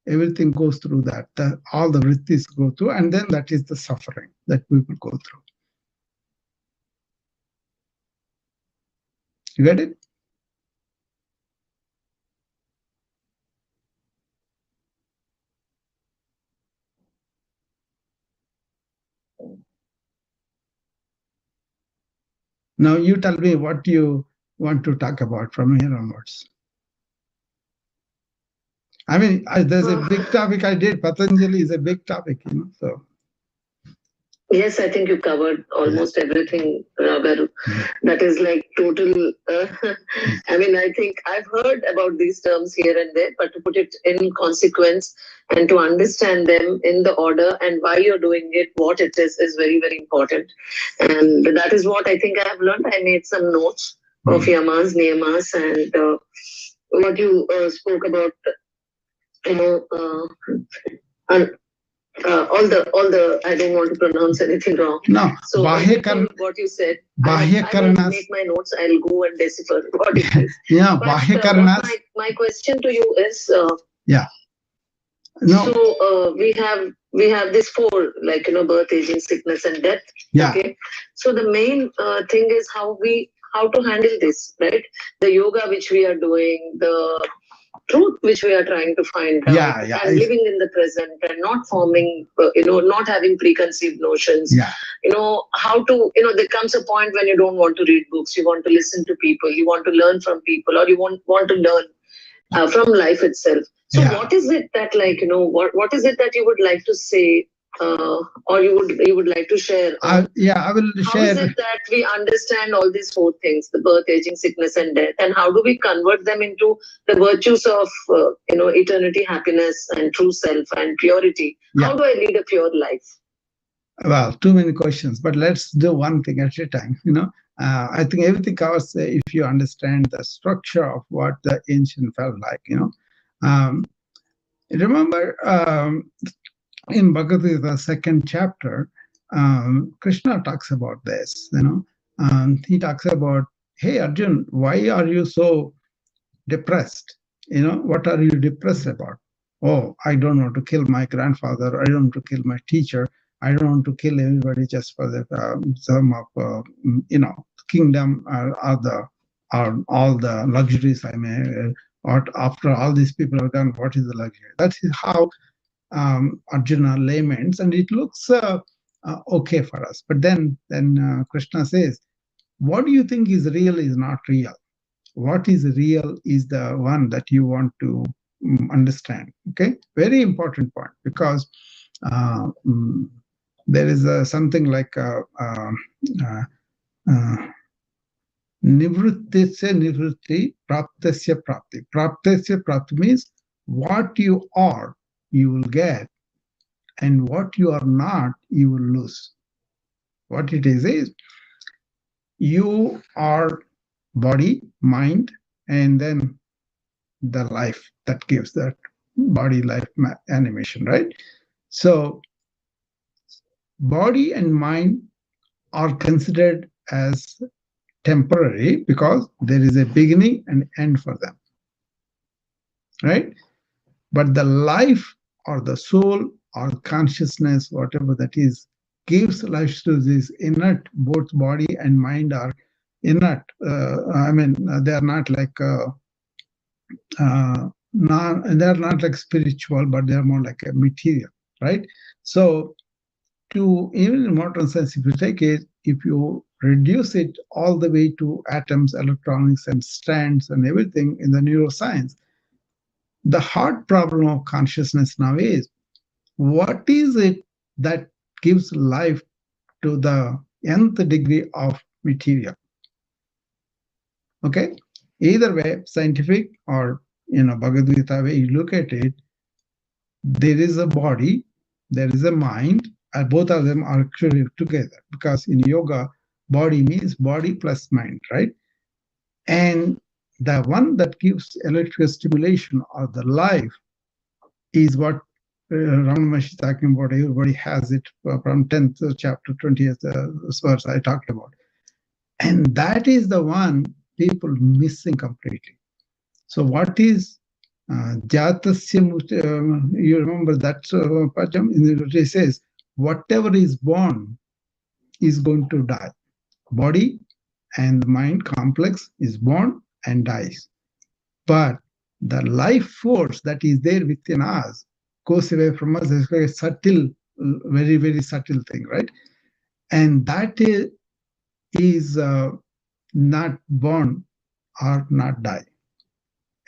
everything goes through that. All the vrittis go through, and then that is the suffering that people go through. You get it? Now you tell me what you want to talk about from here onwards. I mean, there's a big topic I did. Patanjali is a big topic, so. Yes, I think you covered almost everything, Ragharu. That is like total. I mean, I think I've heard about these terms here and there, but to put it in consequence and to understand them in the order and why you're doing it, what it is very, very important. And that is what I think I have learned. I made some notes of yamas, niyamas, and what you spoke about, you know, all the I don't want to pronounce anything wrong. No. So what you said, I will make my notes. I'll go and decipher what it is. Yeah, but my question to you is, yeah. No. So we have this four, like birth, aging, sickness, and death. Yeah. Okay. So the main thing is how to handle this, right? The yoga which we are doing, the truth which we are trying to find out, and living in the present and not forming, not having preconceived notions. Yeah. How to, there comes a point when you don't want to read books, you want to listen to people, you want to learn from people, or you want to learn from life itself. So what is it that, like, what is it that you would like to say, or you would like to share? I will share. How is it that we understand all these four things, the birth, aging, sickness, and death, and how do we convert them into the virtues of eternity, happiness, and true self and purity? Yeah. How do I lead a pure life? Well, too many questions, but let's do one thing at a time. I think everything covers if you understand the structure of what the ancient felt like. Remember, in Bhagavad Gita, second chapter, Krishna talks about this. He talks about, hey Arjun, why are you so depressed? What are you depressed about? Oh, I don't want to kill my grandfather. I don't want to kill my teacher. I don't want to kill everybody just for the some of kingdom or all the luxuries I may. Or after all these people are done, what is the luxury? That is how Arjuna laments, and it looks okay for us. But then Krishna says, what do you think is real is not real. What is real is the one that you want to understand. Okay, very important point, because there is something like nivrittisya nivritti, praptasya prapti. Praptasya prapti means what you are, you will get, and what you are not, you will lose. What it is you are body, mind, and then the life that gives that body life animation, right? So body and mind are considered as temporary because there is a beginning and end for them, right? But the life or the soul or consciousness, whatever that is, gives life to this inert. Both body and mind are inert. They are not like they're not like spiritual, but they're more like a material, right? So, to even in modern sense, if you take it, if you reduce it all the way to atoms, electronics, and strands and everything in the neuroscience, the hard problem of consciousness now is, what is it that gives life to the nth degree of material? Okay, either way, scientific or Bhagavad Gita way you look at it, there is a body, there is a mind, both of them are actually together, because in yoga, body means body plus mind, right? And the one that gives electrical stimulation or the life is what Ramana Maharshi is talking about. Everybody has it from 10th chapter, 20th verse I talked about. And that is the one people missing completely. So what is Jatasya you remember that Pajam? It says, whatever is born is going to die. Body and the mind complex is born and dies. But the life force that is there within us goes away from us. It's very subtle, very, very subtle thing, right? And that is not born or not die.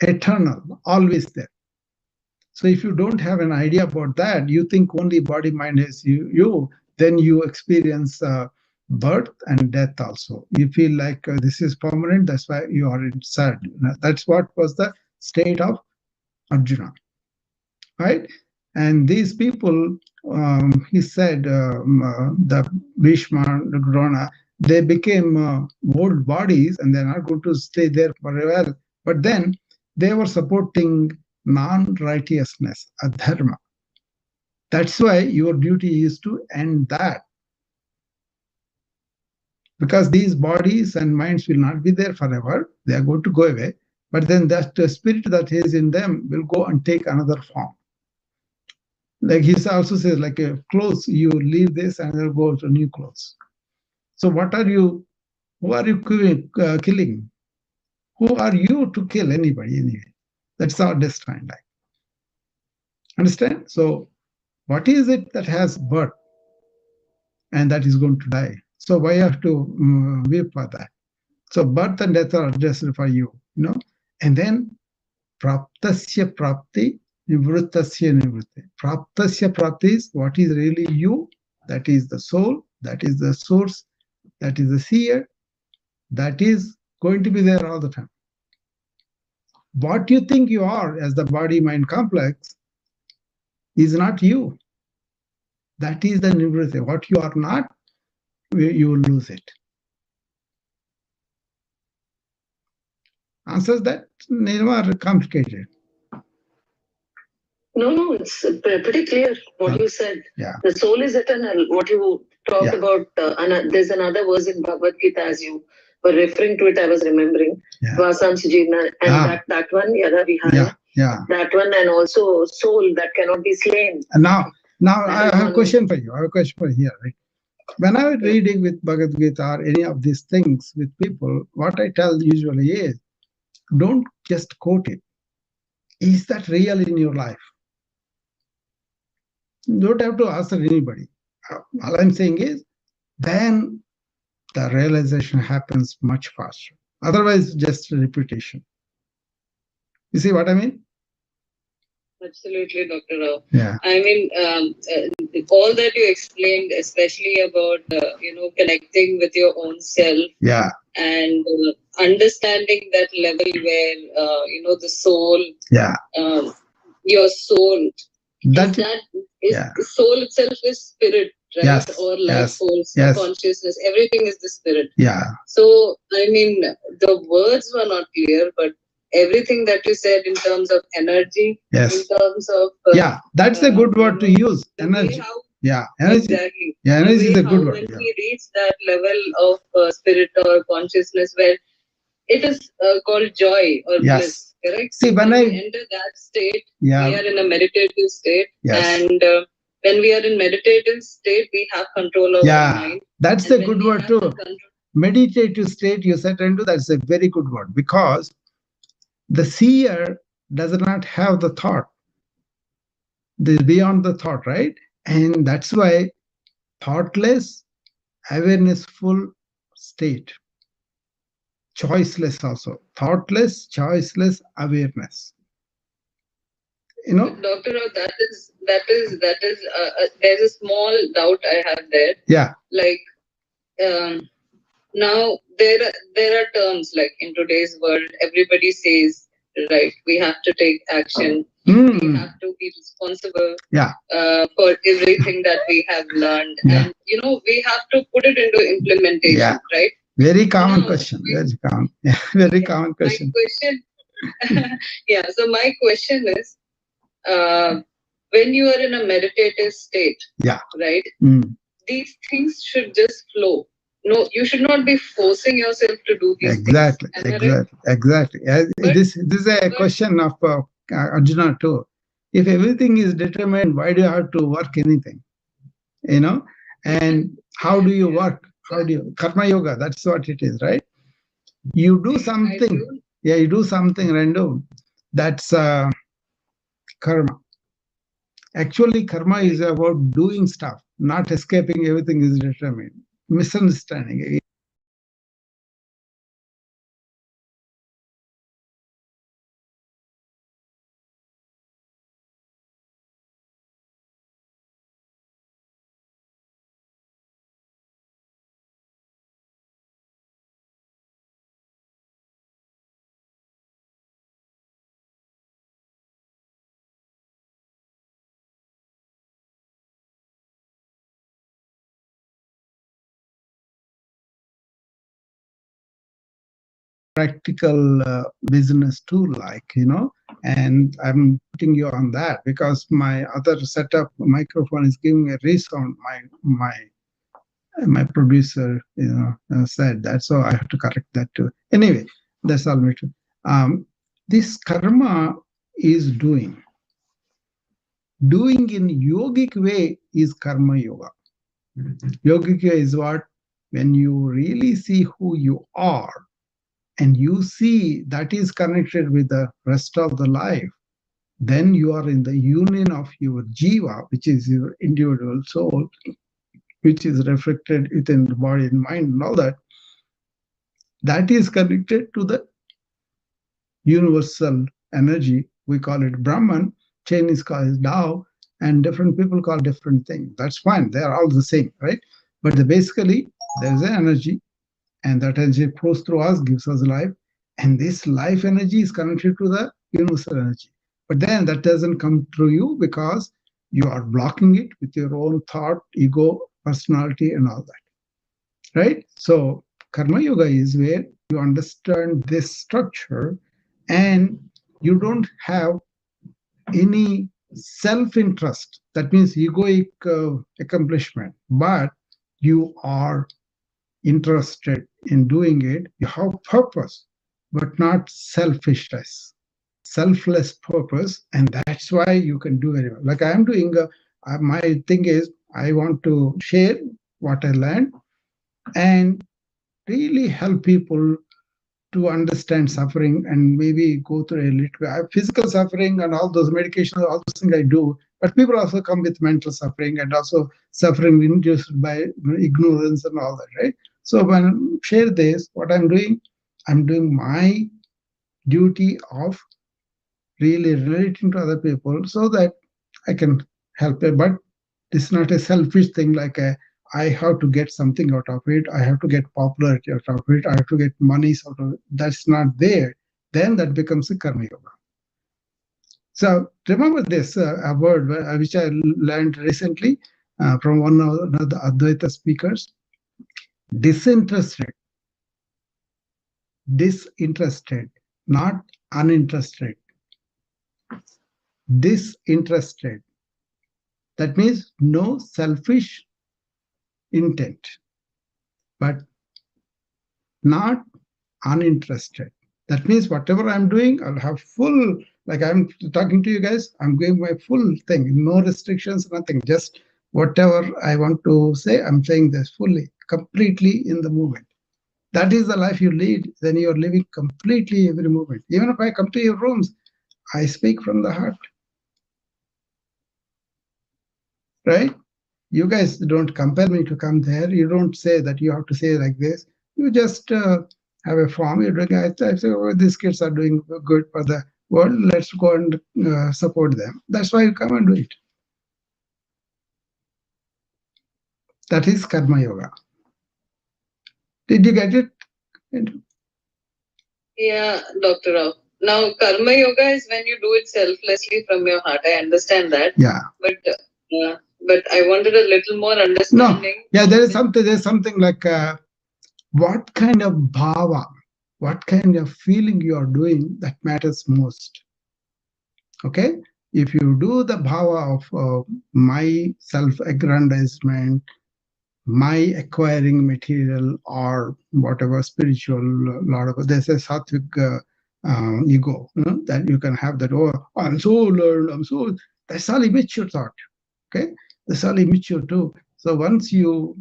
Eternal, always there. So if you don't have an idea about that, you think only body, mind is you, then you experience birth and death also. You feel like this is permanent, that's why you are sad. That's what was the state of Arjuna, right? And these people, he said, the Bhishma, the Drona, they became old bodies and they're not going to stay there forever. But then they were supporting non-righteousness, adharma. That's why your duty is to end that. Because these bodies and minds will not be there forever. They are going to go away. But then that spirit that is in them will go and take another form. Like he also says, like a clothes, you leave this and they'll go to new clothes. So what are you, who are you killing? Who are you to kill anybody anyway? That's our destiny. Like, understand? So what is it that has birth and that is going to die? So why have to weep for that? So birth and death are just for you, you know. And then praptasya prapti, nivrittasya nivritti. Praptasya prapti is what is really you, that is the soul, that is the source, that is the seer, that is going to be there all the time. What you think you are as the body mind complex is not you. That is the nivritti. What you are not, you will lose it. Answers that are complicated. No, it's pretty clear what you said. Yeah. The soul is eternal. What you talked about, there's another verse in Bhagavad Gita as you were referring to it, I was remembering. Vasam Sujina, and that one, Yada Vihaya. Yeah. That one, and also soul that cannot be slain. And now I have a question for you. I have a question for you here. Right? When I was reading with Bhagavad Gita or any of these things with people, what I tell usually is, don't just quote it. Is that real in your life? You don't have to answer anybody. All I'm saying is, then the realization happens much faster. Otherwise, just repetition. You see what I mean? Absolutely, Dr. Rao. Yeah. I mean, all that you explained, especially about connecting with your own self. Yeah. And understanding that level where the soul. Yeah. Your soul. That soul itself is spirit, right? Yes. Or life force, consciousness. Everything is the spirit. Yeah. So I mean, the words were not clear, but everything that you said in terms of energy, in terms of that's a good word to use. Energy. Energy. Exactly. Yeah, energy is a good word. When we reach that level of spirit or consciousness, where it is called joy or bliss, correct? See, when we enter that state, we are in a meditative state, and when we are in meditative state, we have control of our mind. That's a good word too. Meditative state you set into, that's a very good word, because the seer does not have the thought. They're beyond the thought, right? And that's why thoughtless, awarenessful state. Choiceless also. Thoughtless, choiceless awareness. You know, Doctor, that is there's a small doubt I have there. Yeah. Like now there are terms like in today's world, everybody says, right, we have to take action. We have to be be responsible Yeah. For everything that we have learned. Yeah. And, we have to put it into implementation, yeah, right? Very common question. Very common. Yeah, very common question. My question, yeah. So my question is, when you are in a meditative state, yeah, right? These things should just flow. No, you should not be forcing yourself to do these exactly, things. Exactly. Exactly. This is a question of Arjuna too. If everything is determined, why do you have to work anything? And how do you work? How do you karma yoga? That's what it is, right? You do something. Yeah, you do something random. That's karma. Actually, karma is about doing stuff, not escaping. Everything is determined. Misunderstanding. Practical business tool, and I'm putting you on that because my other setup microphone is giving a resound. My producer said that, so I have to correct that too. Anyway, that's all. This karma is doing in yogic way is karma yoga. Yogic way is what? When you really see who you are and you see that is connected with the rest of the life, then you are in the union of your jiva, which is your individual soul, which is reflected within the body and mind and all that. That is connected to the universal energy. We call it Brahman, Chinese call it Tao, and different people call different things. That's fine. They are all the same, right? But basically, there's an energy, and that energy flows through us, gives us life. And this life energy is connected to the universal energy. But then that doesn't come through you because you are blocking it with your own thought, ego, personality, and all that. Right? So Karma Yoga is where you understand this structure and you don't have any self-interest. That means egoic accomplishment, but you are interested in doing it. You have purpose, but not selfishness, selfless purpose, and that's why you can do very well. Like I am doing, my thing is I want to share what I learned and really help people to understand suffering and maybe go through a little physical suffering and all those medications, all those things I do. But people also come with mental suffering and also suffering induced by ignorance and all that, right? So when I share this, what I'm doing my duty of really relating to other people so that I can help it. But it's not a selfish thing like I have to get something out of it. I have to get popularity out of it. I have to get money out of it. That's not there. Then that becomes a karma yoga. So remember this, a word which I learned recently from one of the Advaita speakers. Disinterested. Disinterested, not uninterested. Disinterested. That means no selfish intent, but not uninterested. That means whatever I'm doing, I'll have full, like I'm talking to you guys, I'm giving my full thing, no restrictions, nothing, just whatever I want to say, I'm saying this fully, completely in the moment. That is the life you lead, then you're living completely every moment. Even if I come to your rooms, I speak from the heart. Right? You guys don't compel me to come there. You don't say that you have to say like this. You just have a form. You're doing. I say, oh, these kids are doing good for the world. Let's go and support them. That's why you come and do it. That is karma yoga. Did you get it? Yeah, Dr. Rao. Now, karma yoga is when you do it selflessly from your heart. I understand that. Yeah. But I wanted a little more understanding. No. Yeah, there's something like what kind of bhava, what kind of feeling you are doing that matters most. Okay? If you do the bhava of my self-aggrandizement, my acquiring material or whatever spiritual, lot of there's a sattvic ego, that you can have that, oh, I'm so learned, that's all immature thought. Okay, that's all immature too. So once you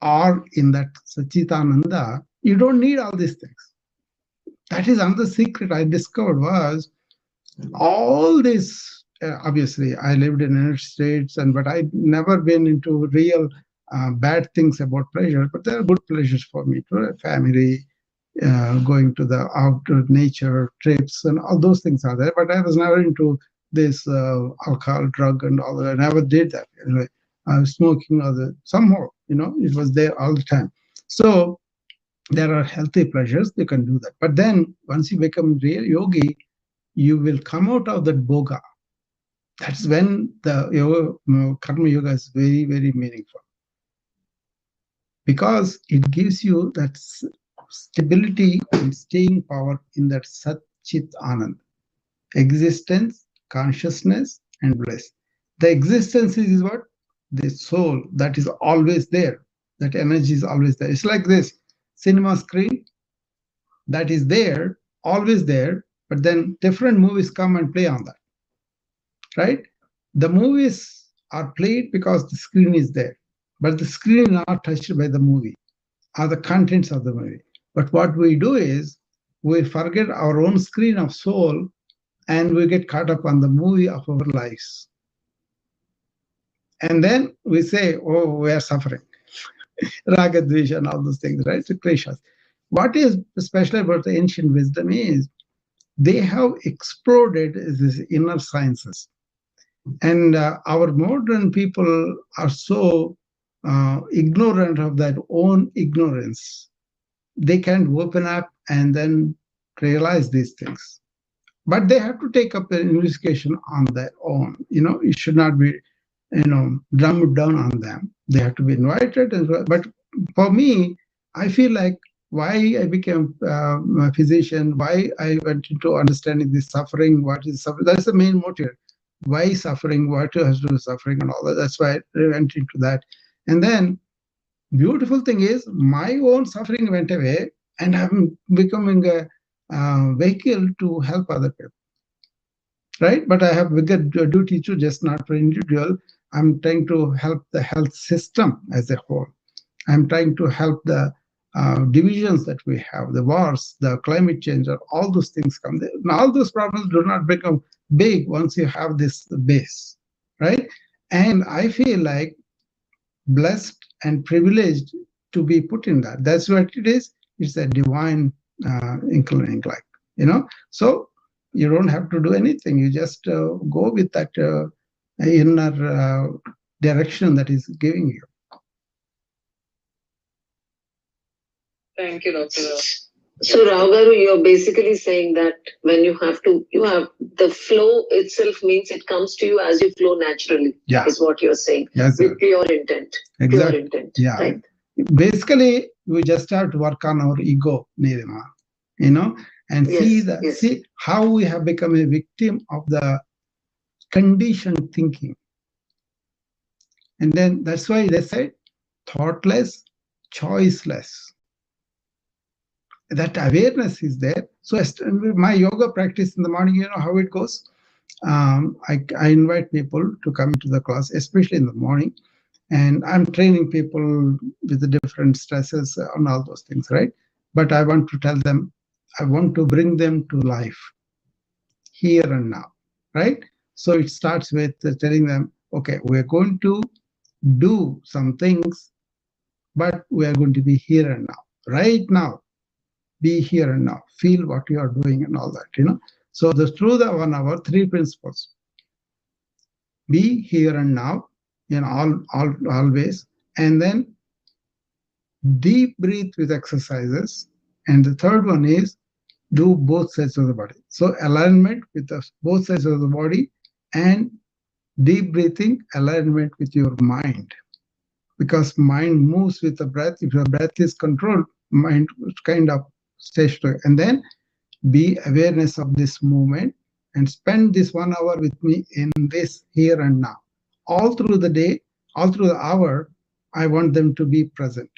are in that Sachitananda, you don't need all these things. That is another secret I discovered was all this. Obviously, I lived in United States, but I never been into real bad things about pleasure. But there are good pleasures for me, to family, going to the outdoor nature trips, and all those things are there. But I was never into this alcohol, drug, and all that. I never did that. Anyway, I was smoking or somehow, it was there all the time. So there are healthy pleasures, you can do that. But then once you become real yogi, you will come out of that boga. That's when the karma yoga is very, very meaningful, because it gives you that stability and staying power in that Sat Chit Anand, existence, consciousness, and bliss. The existence is what? The soul that is always there. That energy is always there. It's like this cinema screen that is there, always there, but then different movies come and play on that, right? The movies are played because the screen is there, but the screen is not touched by the movie or the contents of the movie. But what we do is we forget our own screen of soul and we get caught up on the movie of our lives. And then we say, oh, we are suffering. Raga, Dvesha, and all those things, right? So, kleshas. What is special about the ancient wisdom is they have exploded these inner sciences. And our modern people are so ignorant of their own ignorance. They can't open up and then realize these things. But they have to take up the investigation on their own. It should not be, drummed down on them. They have to be invited. But for me, I feel like why I became a physician, why I went into understanding this suffering, what is suffering. That's the main motive. Why suffering, what has to do with suffering and all that. That's why I went into that. And then beautiful thing is my own suffering went away and I'm becoming a vehicle to help other people. Right? But I have bigger duty to just not for individual. I'm trying to help the health system as a whole. I'm trying to help the divisions that we have, the wars, the climate change, all those things come there. Now, all those problems do not become big once you have this base, right? And I feel like blessed and privileged to be put in that. That's what it is. It's a divine inclining, So you don't have to do anything. You just go with that inner direction that is giving you. Thank you, Dr. Rao. So, Rao Garu, you're basically saying that when you have the flow itself means it comes to you as you flow naturally. Yeah. Is what you're saying. Yes, with pure intent. Exactly. Pure intent. Yeah. Right? Basically, we just have to work on our ego, Nirima, and see how we have become a victim of the conditioned thinking. And then that's why they say thoughtless, choiceless. That awareness is there. So my yoga practice in the morning, you know how it goes. I invite people to come to the class, especially in the morning. And I'm training people with the different stresses on all those things, right? But I want to tell them, I want to bring them to life here and now, right? So it starts with telling them, okay, we're going to do some things, but we are going to be here and now, right now. Be here and now. Feel what you are doing and all that, So through the 1 hour, 3 principles. Be here and now, always, and then deep breathe with exercises. And the third one is do both sides of the body. So alignment with both sides of the body, and deep breathing, alignment with your mind. Because mind moves with the breath. If your breath is controlled, mind kind of stays together. And then be awareness of this movement and spend this 1 hour with me in this here and now. All through the day, all through the hour, I want them to be present.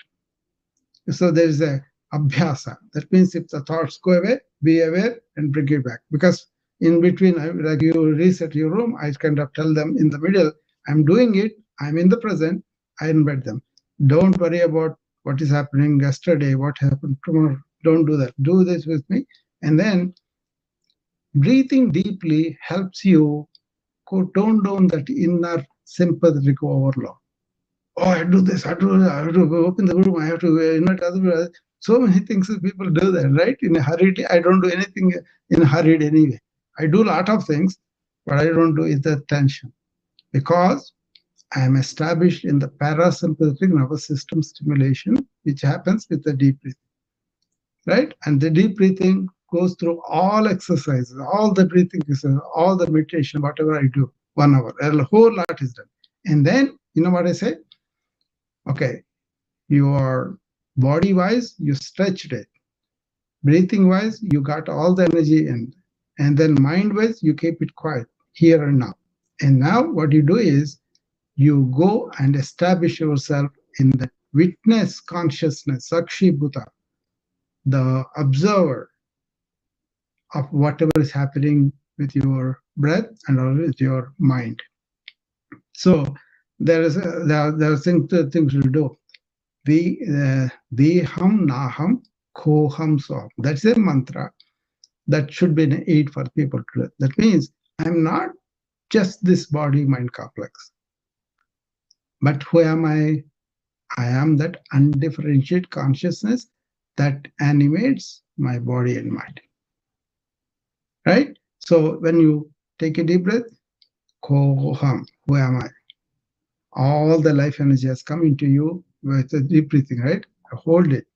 So there is a abhyasa. That means if the thoughts go away, be aware and bring it back. Because in between, like you reset your room, I kind of tell them in the middle, I'm doing it, I'm in the present, I invite them. Don't worry about what is happening yesterday, what happened tomorrow. Don't do that. Do this with me. And then breathing deeply helps you tone down that inner sympathetic overload. Oh, I do this, I have to open the room, I have to invite other people. So many things that people do that, right? In a hurry, I don't do anything in a hurried anyway. I do a lot of things, but I don't do it the tension because I am established in the parasympathetic nervous system stimulation, which happens with the deep breathing, right? And the deep breathing goes through all exercises, all the breathing exercises, all the meditation, whatever I do, 1 hour, a whole lot is done. And then, you know what I say? Okay, your body wise, you stretched it. Breathing wise, you got all the energy in. And then mind wise, you keep it quiet here and now. And now what you do is you go and establish yourself in the witness consciousness, Sakshi Bhuta, the observer of whatever is happening with your breath and with your mind. So there are things to do. Deham naham koham soham. That's a mantra that should be an aid for people to do. That means I'm not just this body mind complex, but who am I? I am that undifferentiated consciousness that animates my body and mind. Right? So when you take a deep breath, koham, who am I? All the life energy has come into you with the deep breathing, right? Hold it.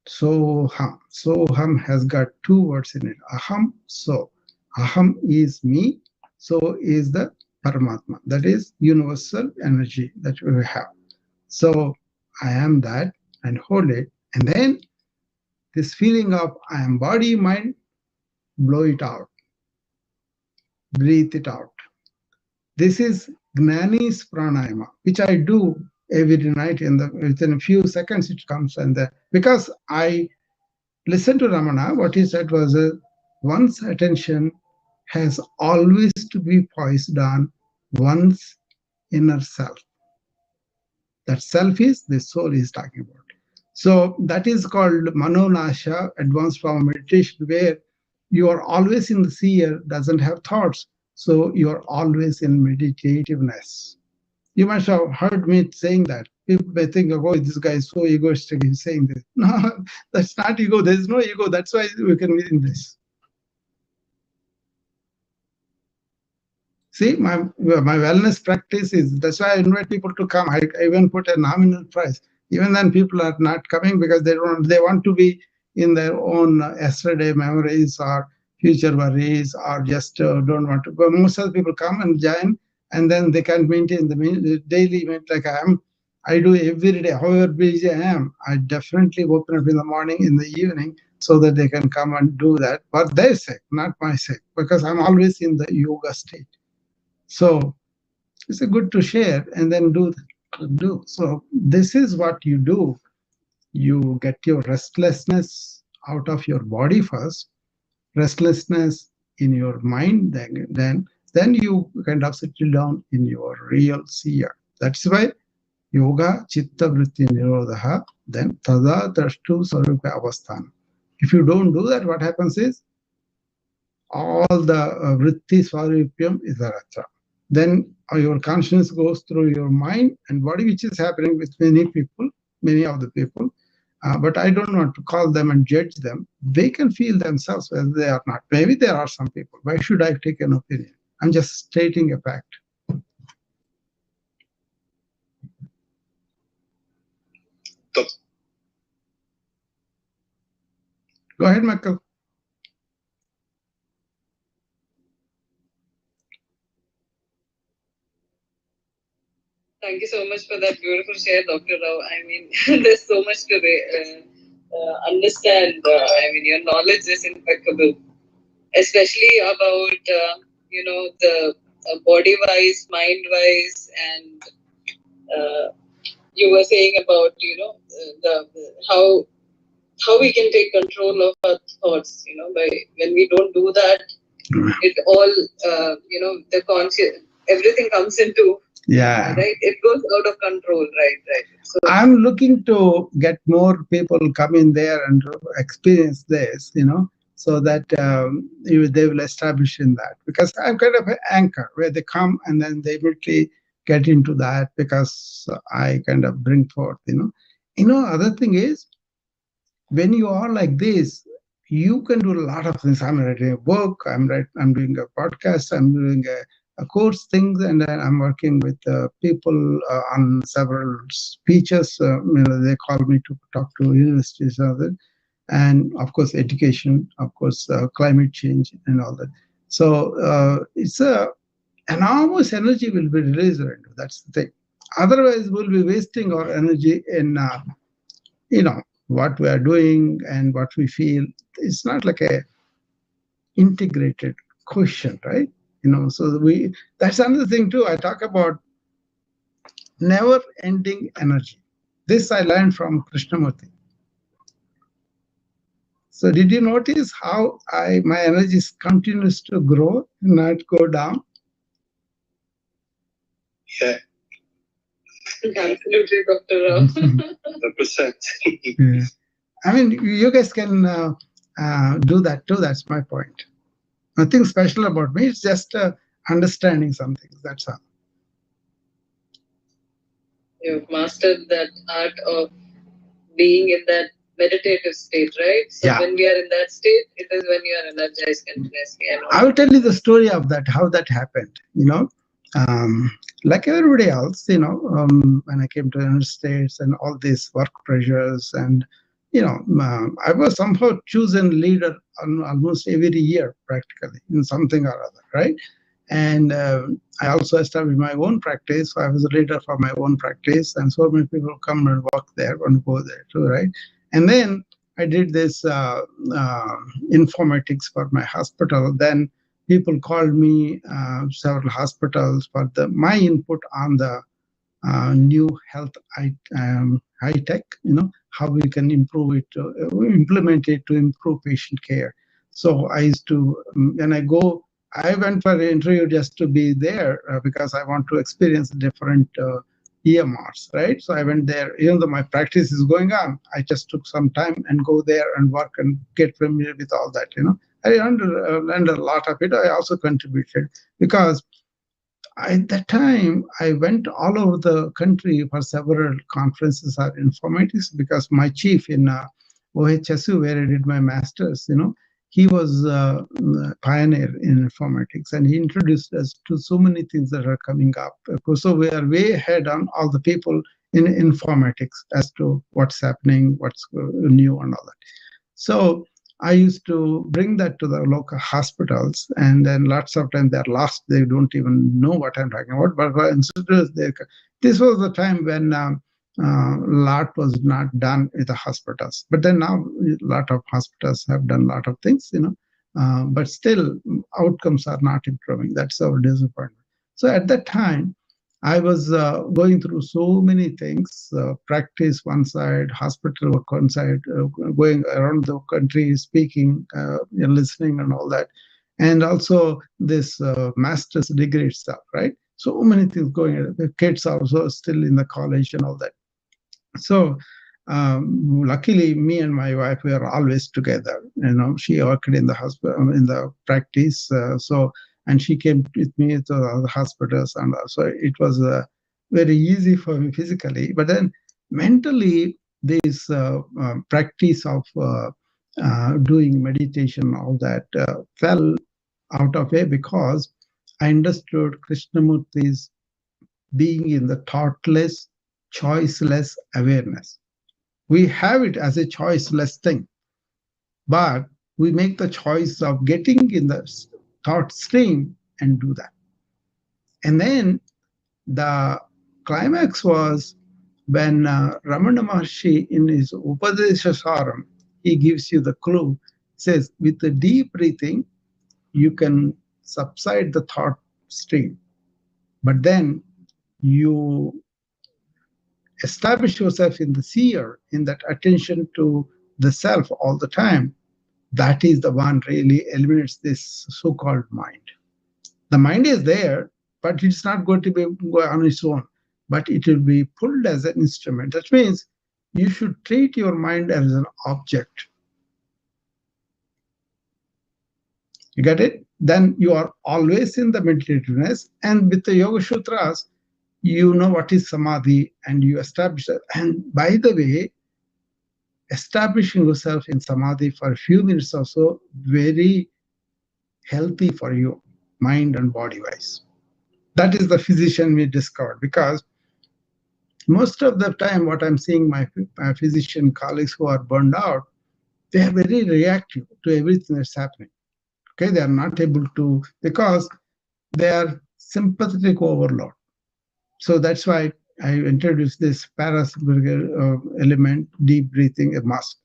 Soham. Soham has got two words in it. Aham, so. Aham is me, so is the Paramatma. That is universal energy that we have. So I am that and hold it. And then this feeling of I am body, mind, blow it out. Breathe it out. This is Gnani's pranayama, which I do every night. Within a few seconds it comes, and because I listen to Ramana, what he said was one's attention has always to be poised on one's inner self. That self is the soul he's talking about. So that is called Manonasha, advanced form of meditation, where you are always in the seer, doesn't have thoughts. So you are always in meditativeness. You must have heard me saying that. People may think, oh, this guy is so egoistic, he's saying this. No, that's not ego. There's no ego. That's why we can be in this. See, my wellness practice is, that's why I invite people to come. I even put a nominal price. Even then, people are not coming because they want to be in their own yesterday memories or future worries, or just don't want to. But most of the people come and join, and then they can maintain the daily event like I do every day. However busy I am, I definitely open up in the morning, in the evening, so that they can come and do that for their sake, not my sake, because I'm always in the yoga state. So it's a good to share and then do. So this is what you do. You get your restlessness out of your body first, restlessness in your mind, then you kind of settle down in your real seer. That's why yoga chitta vritti nirodha, then tada drashtu sarupa avasthan. If you don't do that, what happens is all the vritti swarupyam is aratra. Then your consciousness goes through your mind and body, which is happening with many people, many of the people. But I don't want to call them and judge them. They can feel themselves whether they are not. Maybe there are some people. Why should I take an opinion? I'm just stating a fact. Go ahead, Michael. Thank you so much for that beautiful share, Dr. Rao. I mean, there's so much to understand. Your knowledge is impeccable, especially about the body wise, mind wise, and you were saying about the how we can take control of our thoughts. By when we don't do that, it all the conscious everything comes into Yeah. right. It goes out of control. Right. So I'm looking to get more people come in there and experience this, so that they will establish in that. Because I'm kind of an anchor where they come and then they immediately get into that because I kind of bring forth. Other thing is when you are like this, you can do a lot of things. I'm writing a book, I'm doing a podcast, I'm doing a course things, and then I'm working with people on several speeches. They call me to talk to universities and other, and of course education, of course climate change and all that. So it's a enormous energy will be released into. That's the thing. Otherwise, we'll be wasting our energy in what we are doing and what we feel. It's not like a integrated question, right? So that's another thing too. I talk about never ending energy. This I learned from Krishnamurti. So did you notice how my energy continues to grow, not go down? Yeah. Absolutely, Dr. Rao. 100%. Yeah. I mean, you guys can do that too. That's my point. Nothing special about me. It's just understanding some things. That's all. You've mastered that art of being in that meditative state, right? So Yeah. when we are in that state, it is when you are energized continuously. I will tell you the story of that, how that happened. Um, like everybody else, when I came to the United States and all these work pressures, and I was somehow chosen leader almost every year, practically in something or other, right? And I also established my own practice. So I was a leader for my own practice, and so many people come and work there and go there too, right? And then I did this informatics for my hospital. Then people called me, several hospitals, for my input on the new health high tech, how we can improve it, implement it to improve patient care. So I used to, when I went for the interview just to be there because I want to experience different EMRs, right? So I went there, even though my practice is going on, I just took some time and go there and work and get familiar with all that. I learned a lot of it. I also contributed because at that time, I went all over the country for several conferences on informatics because my chief in OHSU, where I did my master's, he was a pioneer in informatics, and he introduced us to so many things that are coming up. Of course, so we are way ahead on all the people in informatics as to what's happening, what's new, and all that. So I used to bring that to the local hospitals, and then lots of times they're lost. They don't even know what I'm talking about. But for instance, this was the time when lot was not done with the hospitals. But then now a lot of hospitals have done a lot of things, but still outcomes are not improving. That's our disappointment. So at that time, I was going through so many things, practice one side, hospital work one side, going around the country, speaking, listening and all that. And also this master's degree itself, right? So many things going on. The kids also still in the college and all that. So luckily, me and my wife were always together. She worked in the hospital, in the practice. And she came with me to the hospitals, and so it was very easy for me physically. But then mentally, this practice of doing meditation, all that fell out of way because I understood Krishnamurti's being in the thoughtless, choiceless awareness. We have it as a choiceless thing, but we make the choice of getting in the thought stream and do that. And then the climax was when Ramana Maharshi in his Upadeshasaram, he gives you the clue, says with the deep breathing, you can subside the thought stream. But then you establish yourself in the seer, in that attention to the self all the time. That is the one really eliminates this so-called mind. The mind is there, but it's not going to be on its own, but it will be pulled as an instrument. That means you should treat your mind as an object. You get it? Then you are always in the meditativeness. And with the Yoga Sutras, you know what is samadhi and you establish that. And by the way, establishing yourself in samadhi for a few minutes or so, very healthy for you, mind and body wise. That is the physician we discovered, because most of the time what I'm seeing my physician colleagues who are burned out, they are very reactive to everything that's happening. Okay, they are not able to, because they are sympathetic overload. So that's why I introduced this parasympathetic element, deep breathing, a must.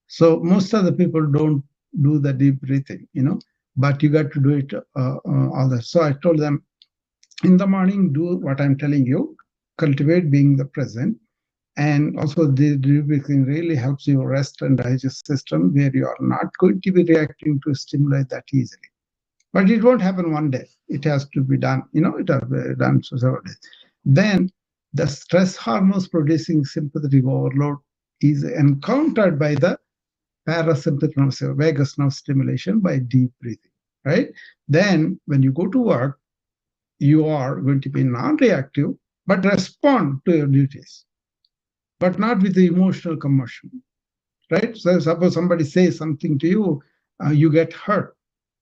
So most of the people don't do the deep breathing, but you got to do it all that. So I told them, in the morning, do what I'm telling you, cultivate being the present. And also the deep breathing really helps your rest and digest system, where you are not going to be reacting to stimuli that easily. But it won't happen one day. It has to be done, it has to be done for several days. Then the stress hormones producing sympathetic overload is encountered by the parasympathetic nervous system, vagus nerve stimulation by deep breathing, right? Then when you go to work, you are going to be non-reactive, but respond to your duties, but not with the emotional commotion, right? So suppose somebody says something to you, you get hurt,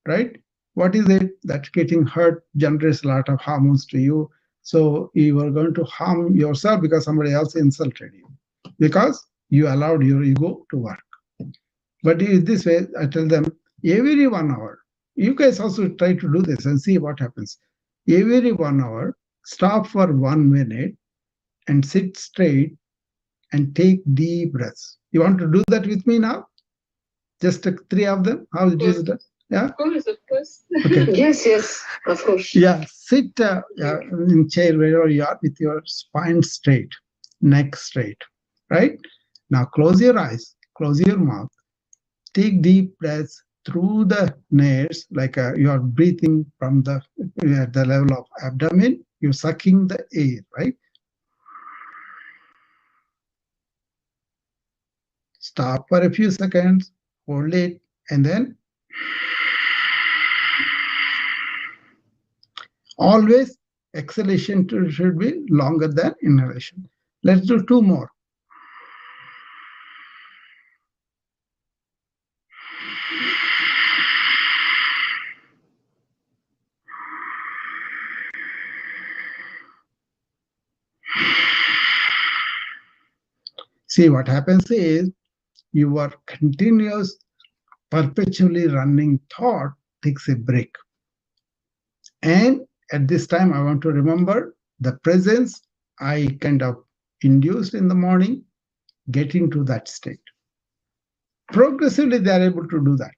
right? What is it that getting hurt generates a lot of hormones to you? So you are going to harm yourself because somebody else insulted you, because you allowed your ego to work. But in this way, I tell them, every 1 hour, you guys also try to do this and see what happens. Every 1 hour, stop for 1 minute and sit straight and take deep breaths. You want to do that with me now? Just three of them? How it is done? Yeah? Of course, of course. Okay. Yes, of course. Yeah, sit in chair wherever you are with your spine straight, neck straight, right? Now close your eyes, close your mouth, take deep breaths through the nares, like you are breathing from at the level of abdomen, you're sucking the air, right? Stop for a few seconds, hold it, and then always exhalation should be longer than inhalation. Let's do two more. See, what happens is your continuous, perpetually running thought takes a break. And at this time, I want to remember the presence I kind of induced in the morning, get into that state. Progressively, they are able to do that.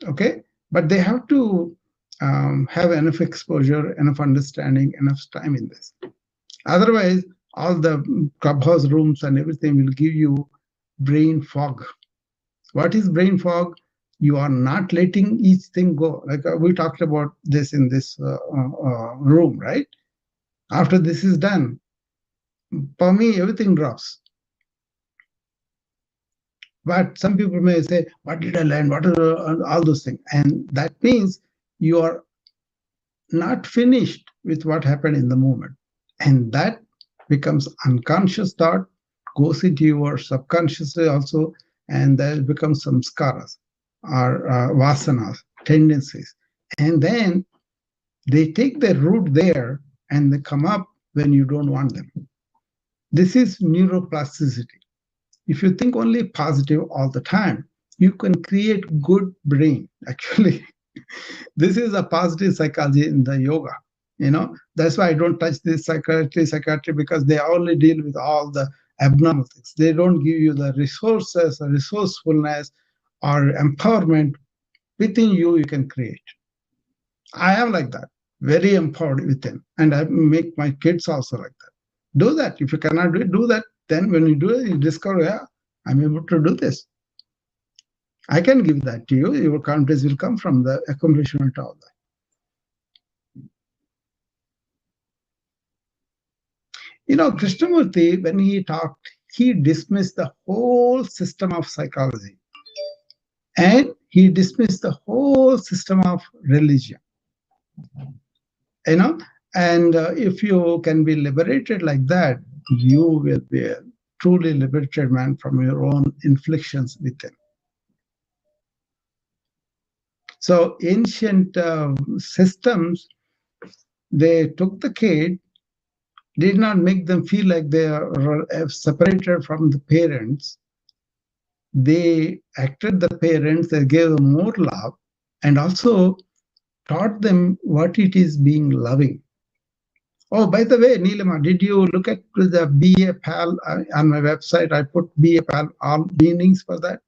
Okay? But they have to have enough exposure, enough understanding, enough time in this. Otherwise, all the clubhouse rooms and everything will give you brain fog. What is brain fog? You are not letting each thing go. Like we talked about this in this room, right? After this is done, for me, everything drops. But some people may say, what did I learn? What are all those things? And that means you are not finished with what happened in the moment. And that becomes unconscious thought, goes into your subconsciously also, and there becomes samskaras or vasanas, tendencies. And then they take their root there and they come up when you don't want them. This is neuroplasticity. If you think only positive all the time, you can create good brain. Actually, this is a positive psychology in the yoga. That's why I don't touch this psychiatry, because they only deal with all the abnormal things. They don't give you the resources or resourcefulness or empowerment within you can create. I am like that, very empowered within, and I make my kids also like that. Do that. If you cannot do that, then when you do it, you discover, yeah, I'm able to do this. I can give that to you. Your confidence will come from the accomplishment of that. Krishnamurti, when he talked, he dismissed the whole system of psychology, and he dismissed the whole system of religion. And if you can be liberated like that, you will be a truly liberated man from your own inflictions within. So ancient systems, they took the kid, did not make them feel like they are separated from the parents. They acted the parents, they gave them more love, and also taught them what it is being loving. Oh, by the way, Neelima, did you look at the BA PAL on my website? I put BA PAL, all meanings for that.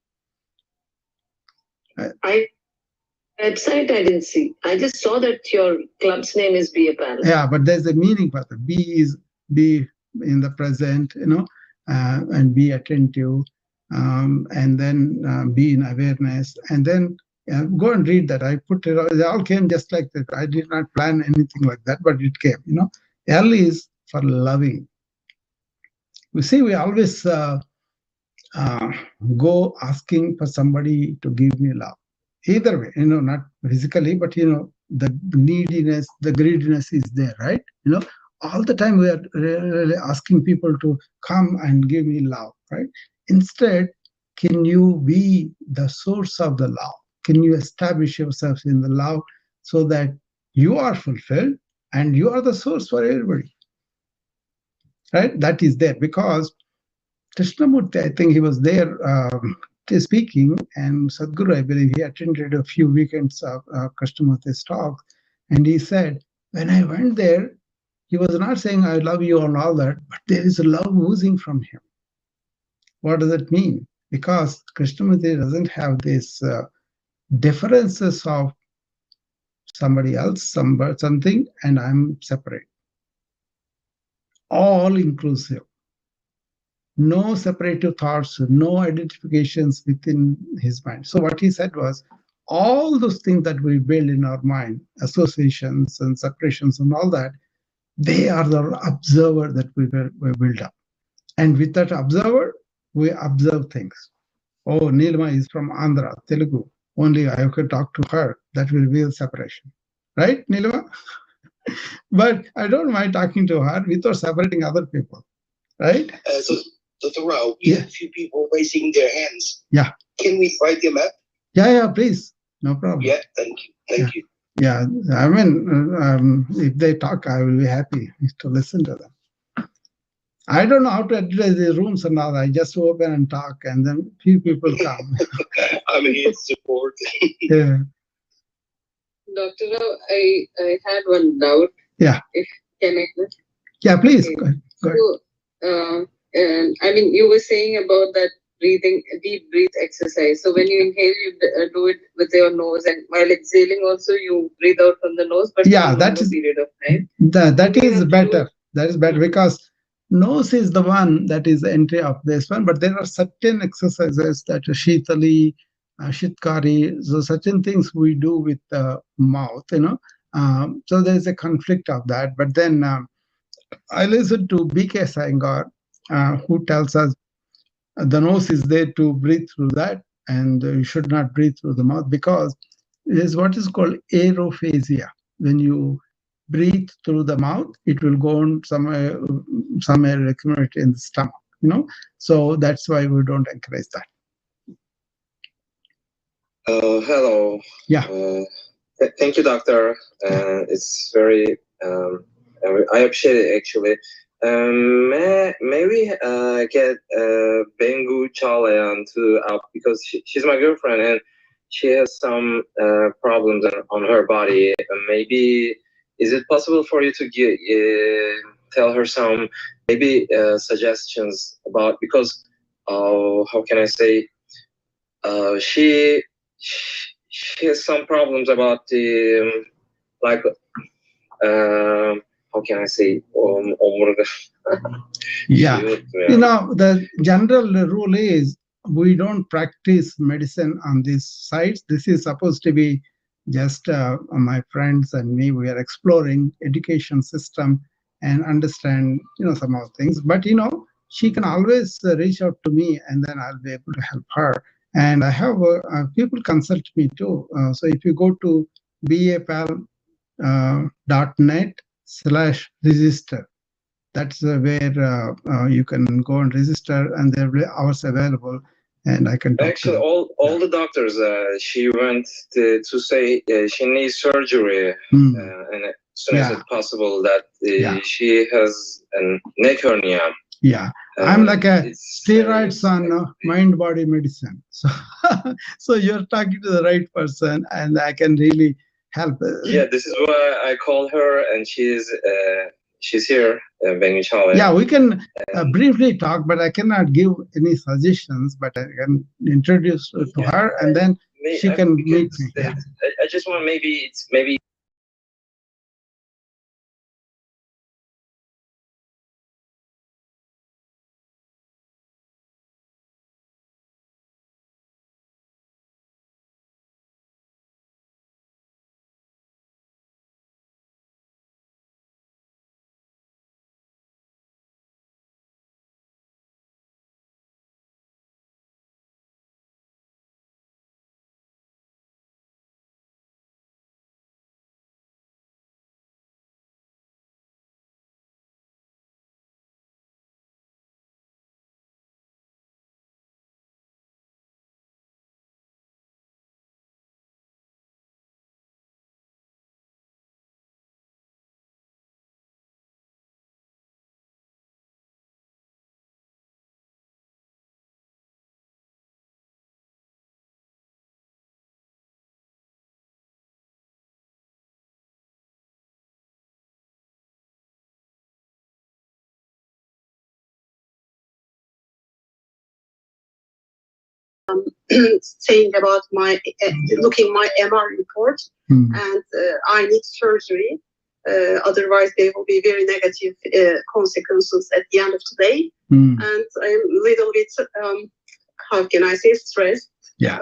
Website I didn't see. I just saw that your club's name is BA PAL. Yeah, but there's a meaning for that. B is be in the present, and be attentive, and then be in awareness, and then go and read that. I put it. They all came just like that. I did not plan anything like that, but it came. L is for loving. You see, we always go asking for somebody to give me love. Either way, not physically, but the neediness, the greediness is there, right? All the time we are really asking people to come and give me love, right? Instead, can you be the source of the love? Can you establish yourself in the love so that you are fulfilled and you are the source for everybody, right? That is there because Krishnamurti, I think he was there speaking, and Sadhguru, I believe, he attended a few weekends of Krishnamurti's talk, and he said, when I went there, he was not saying, I love you and all that, but there is a love oozing from him. What does it mean? Because Krishnamurti doesn't have these differences of somebody else, something, and I'm separate. All inclusive. No separative thoughts, no identifications within his mind. So what he said was, all those things that we build in our mind, associations and separations and all that, they are the observer that we build up. And with that observer, we observe things. Oh, Neelima is from Andhra, Telugu. Only I could talk to her. That will be a separation. Right, Neelima? But I don't mind talking to her without separating other people. Right? So Thoreau, we have a few people raising their hands. Yeah. Can we invite them up? Yeah, please. No problem. Yeah, thank you. Yeah, I mean, if they talk, I will be happy to listen to them. I don't know how to address the rooms and all. I just open and talk, and then few people come. I'm here to support. Yeah. Dr. Rao, I had one doubt. Yeah. Can I? Yeah, please. Okay. Go ahead. So, I mean, you were saying about that breathing, deep breath exercise. So when you inhale, you do it with your nose, and while exhaling, also you breathe out from the nose. But yeah, that is period of time. That is better. That is better because nose is the one that is the entry of this one. But there are certain exercises that Shitali, Shitkari, so certain things we do with the mouth. So there is a conflict of that. But then I listened to B.K. Sayangar, who tells us the nose is there to breathe through that, and you should not breathe through the mouth because it is what is called aerophagia. When you breathe through the mouth, it will go on somewhere accumulate in the stomach. So that's why we don't encourage that. Hello. Yeah. Thank you, doctor. It's very. I appreciate it actually. May we get Bengu Chale to out because she's my girlfriend and she has some problems on her body. Maybe is it possible for you to tell her some maybe suggestions about, because how can I say, she has some problems about the like how can I say, yeah, the general rule is we don't practice medicine on these sites. This is supposed to be just my friends and me. We are exploring education system and understand some of the things. But she can always reach out to me, and then I'll be able to help her. And I have people consult me too. So if you go to bapal.net/register, that's where you can go and register, and there will be hours available, and I can talk actually to all the doctors. She went to say she needs surgery, and as soon as it's possible that she has a neck hernia. Yeah, I'm like a steroids on mind-body medicine. So, so you're talking to the right person, and I can really help. Yeah, this is why I call her, and she's here, Yeah, we can briefly talk, but I cannot give any suggestions. But I can introduce to her, and then she can meet me. Yeah. I just want maybe. Saying about my looking my MR report, and I need surgery. Otherwise, there will be very negative consequences at the end of the day. And I'm a little bit, how can I say, stressed. Yeah.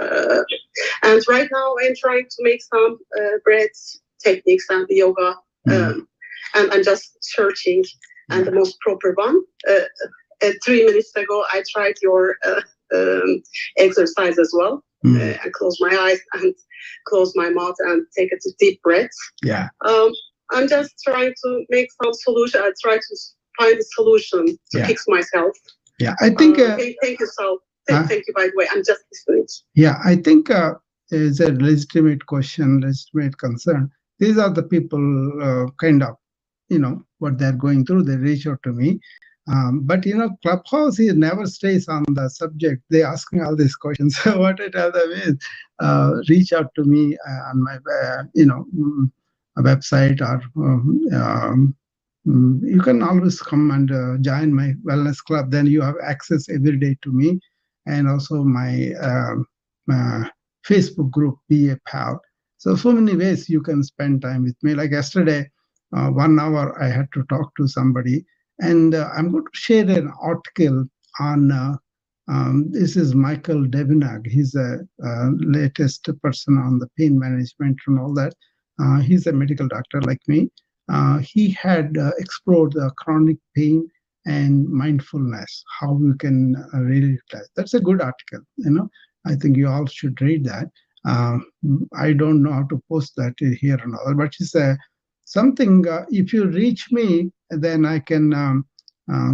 And right now, I'm trying to make some breath techniques and yoga, and I'm just searching and the most proper one. 3 minutes ago, I tried your exercise as well. I close my eyes and close my mouth and take a deep breath. Yeah. I'm just trying to make some solution. I try to find a solution to fix myself. Yeah, I think. Thank you, Sal. Thank you, by the way. I'm just listening. Yeah, I think it's a legitimate question, legitimate concern. These are the people kind of, what they're going through. They reach out to me. But Clubhouse never stays on the subject. They ask me all these questions. So what I tell them is, reach out to me on my, website, or you can always come and join my wellness club. Then you have access every day to me, and also my Facebook group, Be a Pal. So many ways you can spend time with me. Like yesterday, 1 hour I had to talk to somebody. And I'm going to share an article on, this is Michael Devinag. He's a latest person on the pain management and all that. He's a medical doctor like me. He had explored the chronic pain and mindfulness, how we can really utilize. That's a good article. I think you all should read that. I don't know how to post that here and all, but it's something. If you reach me, then I can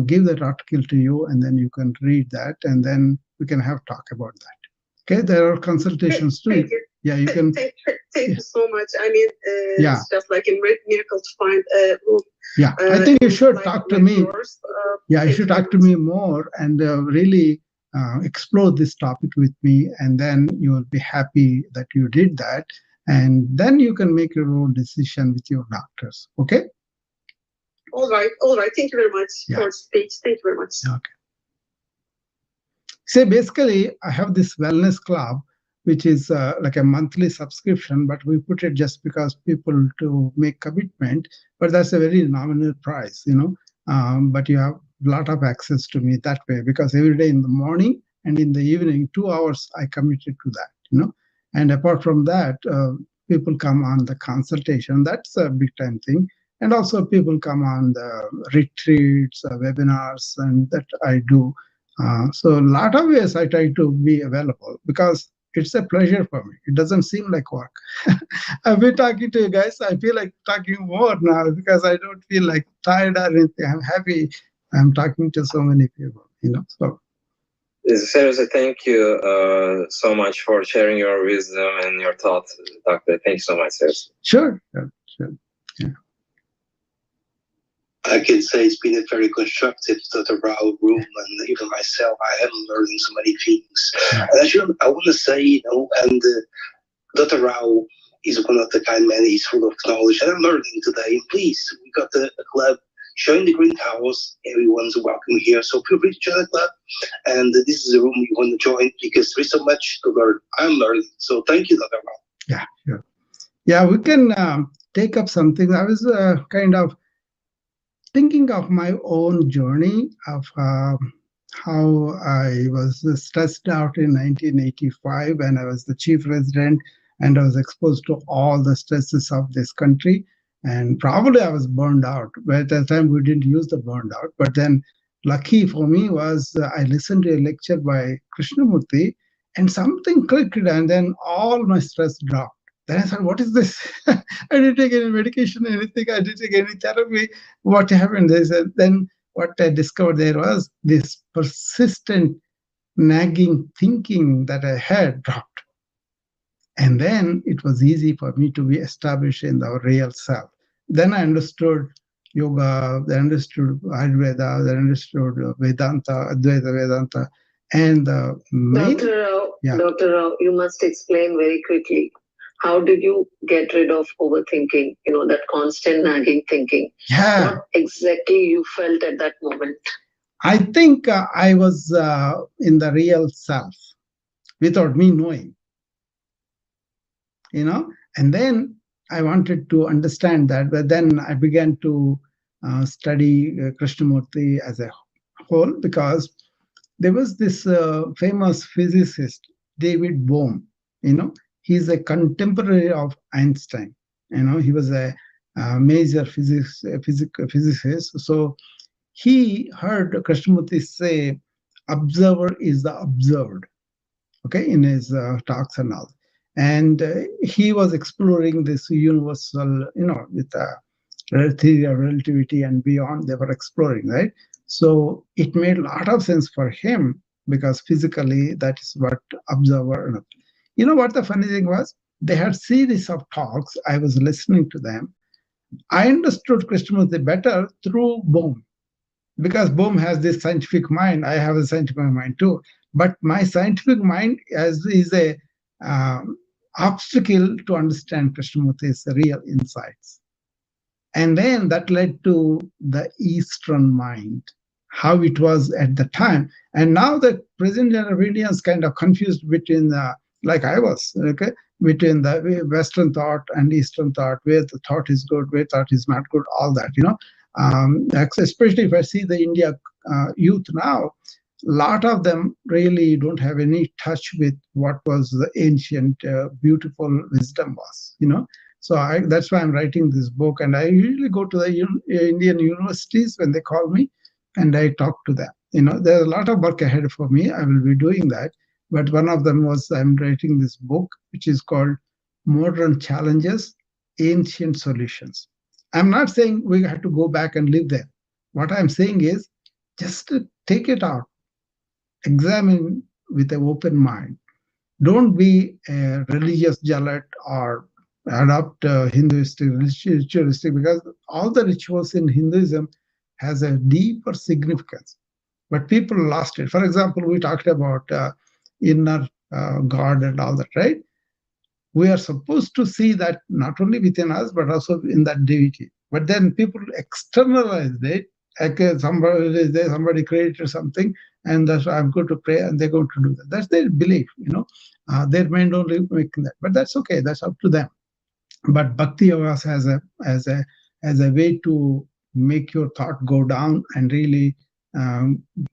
give that article to you, and then you can read that, and then we can have talk about that. Okay, there are consultations too. Thank you. Yeah, you can. Thank you so much. I mean, it's just like a miracle to find a room. Yeah, I think you should talk to me. Yeah, you should talk to me more and really explore this topic with me, and then you will be happy that you did that. and then you can make your own decision with your doctors. Okay. All right. Thank you very much for speech. Thank you very much. Okay. So basically, I have this wellness club, which is like a monthly subscription, but we put it just because people to make commitment. But that's a very nominal price, But you have a lot of access to me that way, because every day in the morning and in the evening, 2 hours I committed to that, And apart from that, people come on the consultation. That's a big time thing. And also people come on the retreats, webinars, and that I do. So a lot of ways I try to be available because it's a pleasure for me. It doesn't seem like work. I've been talking to you guys. I feel like talking more now because I don't feel like tired or anything. I'm happy. I'm talking to so many people. So seriously, thank you so much for sharing your wisdom and your thoughts, Doctor. Thank you so much, seriously. Sure. Yeah. I can say it's been a very constructive Dr. Rao room, and even myself, I am learning so many things. And actually, I want to say, and Dr. Rao is one of the kind men, he's full of knowledge, and I'm learning today. And please, we got a club showing the green house. Everyone's welcome here, so feel free to join the club. And this is a room you want to join because there's so much to learn. I'm learning. So thank you, Dr. Rao. Yeah, sure. Yeah, we can take up something. I was kind of thinking of my own journey of how I was stressed out in 1985 when I was the chief resident and I was exposed to all the stresses of this country. And probably I was burned out. But at that time, we didn't use the burned out. But then, lucky for me was I listened to a lecture by Krishnamurti and something clicked, and then all my stress dropped. Then I thought, what is this? I didn't take any medication, anything. I didn't take any therapy. What happened? They said, then what I discovered there was this persistent nagging thinking that I had dropped. And then it was easy for me to be established in the real self. Then I understood yoga, I understood Ayurveda, I understood Vedanta, Advaita Vedanta. And Dr. Rao, you must explain very quickly. How did you get rid of overthinking, that constant nagging thinking? Yeah. What exactly you felt at that moment? I think I was in the real self without me knowing, and then I wanted to understand that, but then I began to study Krishnamurti as a whole because there was this famous physicist, David Bohm, he's a contemporary of Einstein. He was a major physicist. So he heard Krishnamurti say, observer is the observed, okay, in his talks and all. And he was exploring this universal, with the theory of relativity and beyond, they were exploring, right? So it made a lot of sense for him because physically that is what observer. What the funny thing was? They had series of talks. I was listening to them. I understood Krishnamurti better through Bohm because Bohm has this scientific mind. I have a scientific mind too. But my scientific mind is a obstacle to understand Krishnamurti's real insights. And then that led to the Eastern mind, how it was at the time. And now the present generation of Indians kind of confused between, like I was, okay, between the Western thought and Eastern thought, where the thought is good, where thought is not good, all that, especially if I see the India youth now, a lot of them really don't have any touch with what was the ancient, beautiful wisdom was, So that's why I'm writing this book. And I usually go to the Indian universities when they call me and I talk to them. There's a lot of work ahead for me. I will be doing that. But one of them was I'm writing this book, which is called Modern Challenges, Ancient Solutions. I'm not saying we have to go back and live there. What I'm saying is just to take it out, examine with an open mind. Don't be a religious zealot or adopt Hinduistic, ritualistic, because all the rituals in Hinduism has a deeper significance. But people lost it. For example, we talked about inner God and all that, right? We are supposed to see that not only within us, but also in that deity. But then people externalize it. Like somebody is there, somebody created something, and that's why I'm going to pray, and they're going to do that. That's their belief, their mind only making that. But that's okay. That's up to them. But bhakti yoga as a way to make your thought go down and really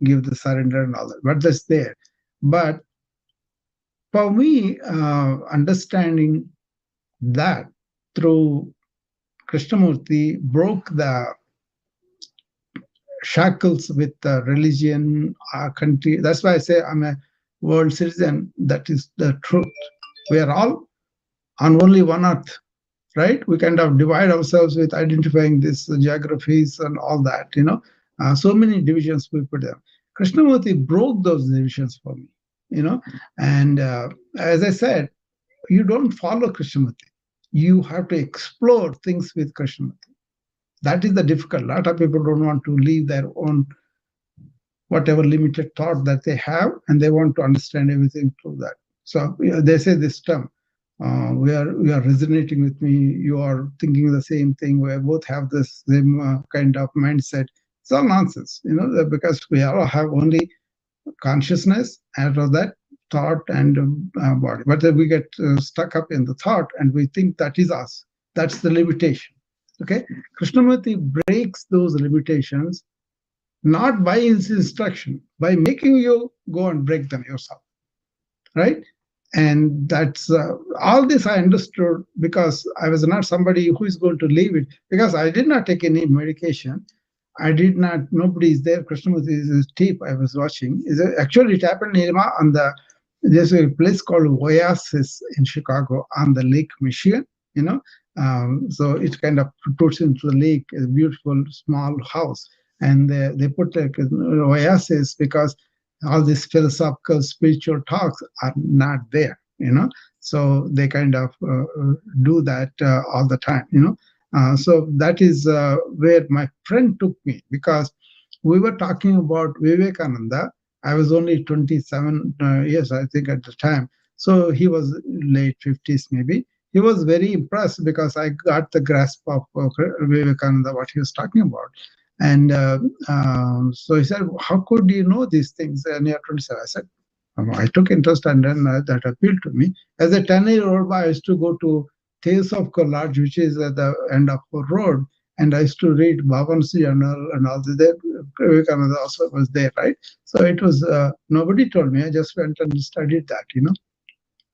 give the surrender and all that. But that's there. But for me, understanding that through Krishnamurti broke the shackles with religion, country. That's why I say I'm a world citizen. That is the truth. We are all on only one earth, right? We kind of divide ourselves with identifying these geographies and all that, so many divisions we put there. Krishnamurti broke those divisions for me, and as I said, you don't follow Krishnamurti. You have to explore things with Krishnamurti. That is the difficult. A lot of people don't want to leave their own whatever limited thought that they have, and they want to understand everything through that. So they say this term, we are resonating with me. You are thinking the same thing. We both have this same kind of mindset. It's all nonsense, because we all have only consciousness out of that thought and body. But then we get stuck up in the thought, and we think that is us. That's the limitation. Okay, Krishnamurti breaks those limitations not by his instruction, by making you go and break them yourself, right? And that's all this I understood because I was not somebody who is going to leave it, because I did not take any medication. I did not, nobody is there. Krishnamurti is tape I was watching. Actually, it happened on there's a place called Oasis in Chicago on the Lake Michigan, so it kind of puts into the lake, a beautiful small house. And they put like Oasis because all these philosophical, spiritual talks are not there, So they kind of do that all the time, So that is where my friend took me, because we were talking about Vivekananda. I was only 27 years, I think, at the time. So he was late 50s, maybe. He was very impressed because I got the grasp of Vivekananda, what he was talking about. And so he said, how could you know these things? And you're 27. I said, I took interest, and then that appealed to me. As a 10-year-old boy, I used to go to Tales of Collage, which is at the end of the road, and I used to read Bhavan's journal and all that. Vivekananda also was there, right? So it was, nobody told me. I just went and studied that,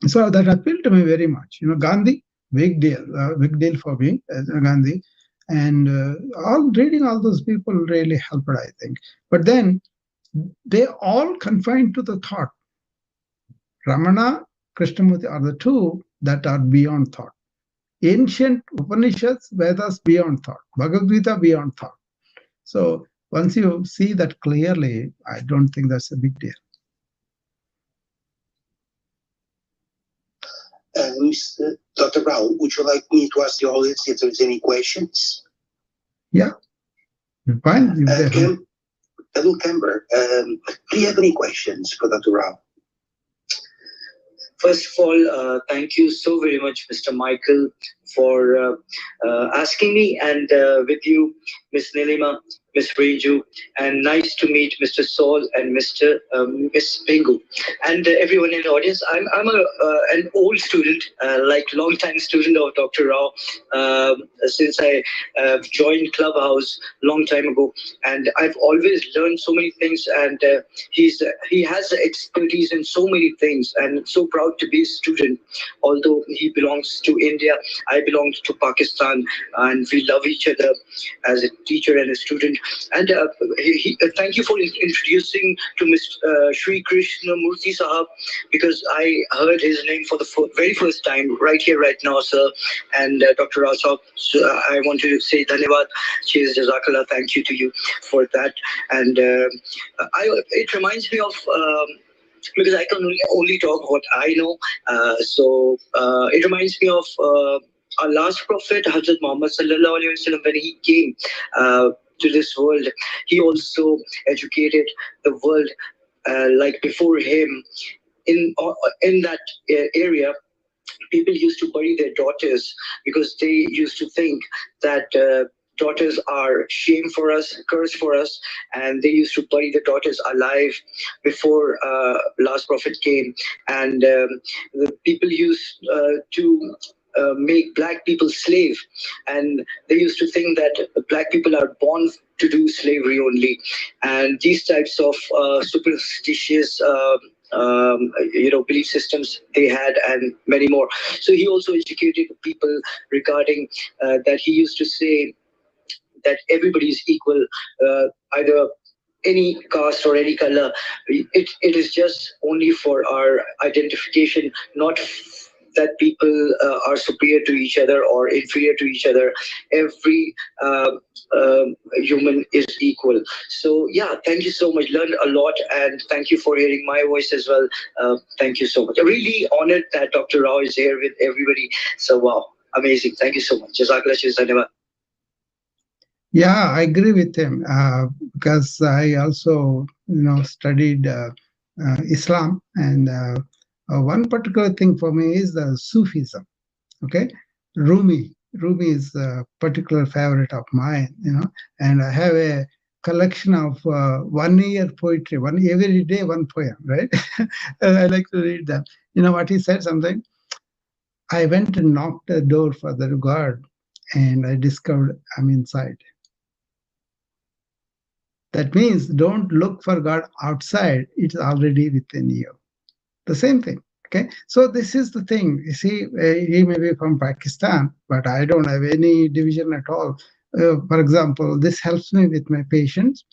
So that appealed to me very much. Gandhi, big deal for me, Gandhi. And reading all those people really helped, I think. But then they all confined to the thought. Ramana, Krishnamurti are the two that are beyond thought. Ancient Upanishads, Vedas beyond thought. Bhagavad Gita beyond thought. So once you see that clearly, I don't think that's a big deal. Mr. Dr. Rao, would you like me to ask the audience if there's any questions? Yeah, fine. Hello, Camber. Do you have any questions for Dr. Rao? First of all, thank you so very much, Mr. Michael, for asking me, and with you, Miss Nilima, Miss Renju, and nice to meet Mr. Saul and Miss Pingu, and everyone in the audience. I'm an old student, like long-time student of Dr. Rao, since I joined Clubhouse long time ago, and I've always learned so many things. And he has expertise in so many things, and so proud to be a student. Although he belongs to India, I belong to Pakistan, and we love each other as a teacher and a student. And thank you for introducing to Mr. Sri Krishna Murthy Sahab, because I heard his name for the very first time right here, right now, sir. And Dr. Rao Sahab, so I want to say Dhanyavad, cheers, Jazakallah, thank you to you for that. And it reminds me of because I can only talk what I know. So it reminds me of our last prophet, Hazrat Muhammad Sallallahu Alaihi Wasallam, when he came to this world. He also educated the world like before him in that area. people used to bury their daughters because they used to think that daughters are shame for us, curse for us, and they used to bury the daughters alive before last prophet came. And the people used to make black people slave, and they used to think that black people are born to do slavery only, and these types of superstitious belief systems they had, and many more. So he also educated people regarding that. He used to say that everybody is equal, either any caste or any color. It is just only for our identification, not that people are superior to each other or inferior to each other. Every human is equal. So yeah, thank you so much. Learned a lot, and thank you for hearing my voice as well. Thank you so much. I'm really honored that Dr. Rao is here with everybody. So wow, amazing. Thank you so much. Jazakallah khairan. Yeah, I agree with him because I also, studied Islam, and one particular thing for me is the Sufism. Okay, Rumi is a particular favorite of mine, and I have a collection of 1 year poetry, every day one poem, right? And I like to read them. You know what he said? Something. I went and knocked the door for the guard, and I discovered I'm inside. That means don't look for God outside, it's already within you. The same thing. Okay, so this is the thing. You see, he may be from Pakistan, but I don't have any division at all. For example, this helps me with my patients.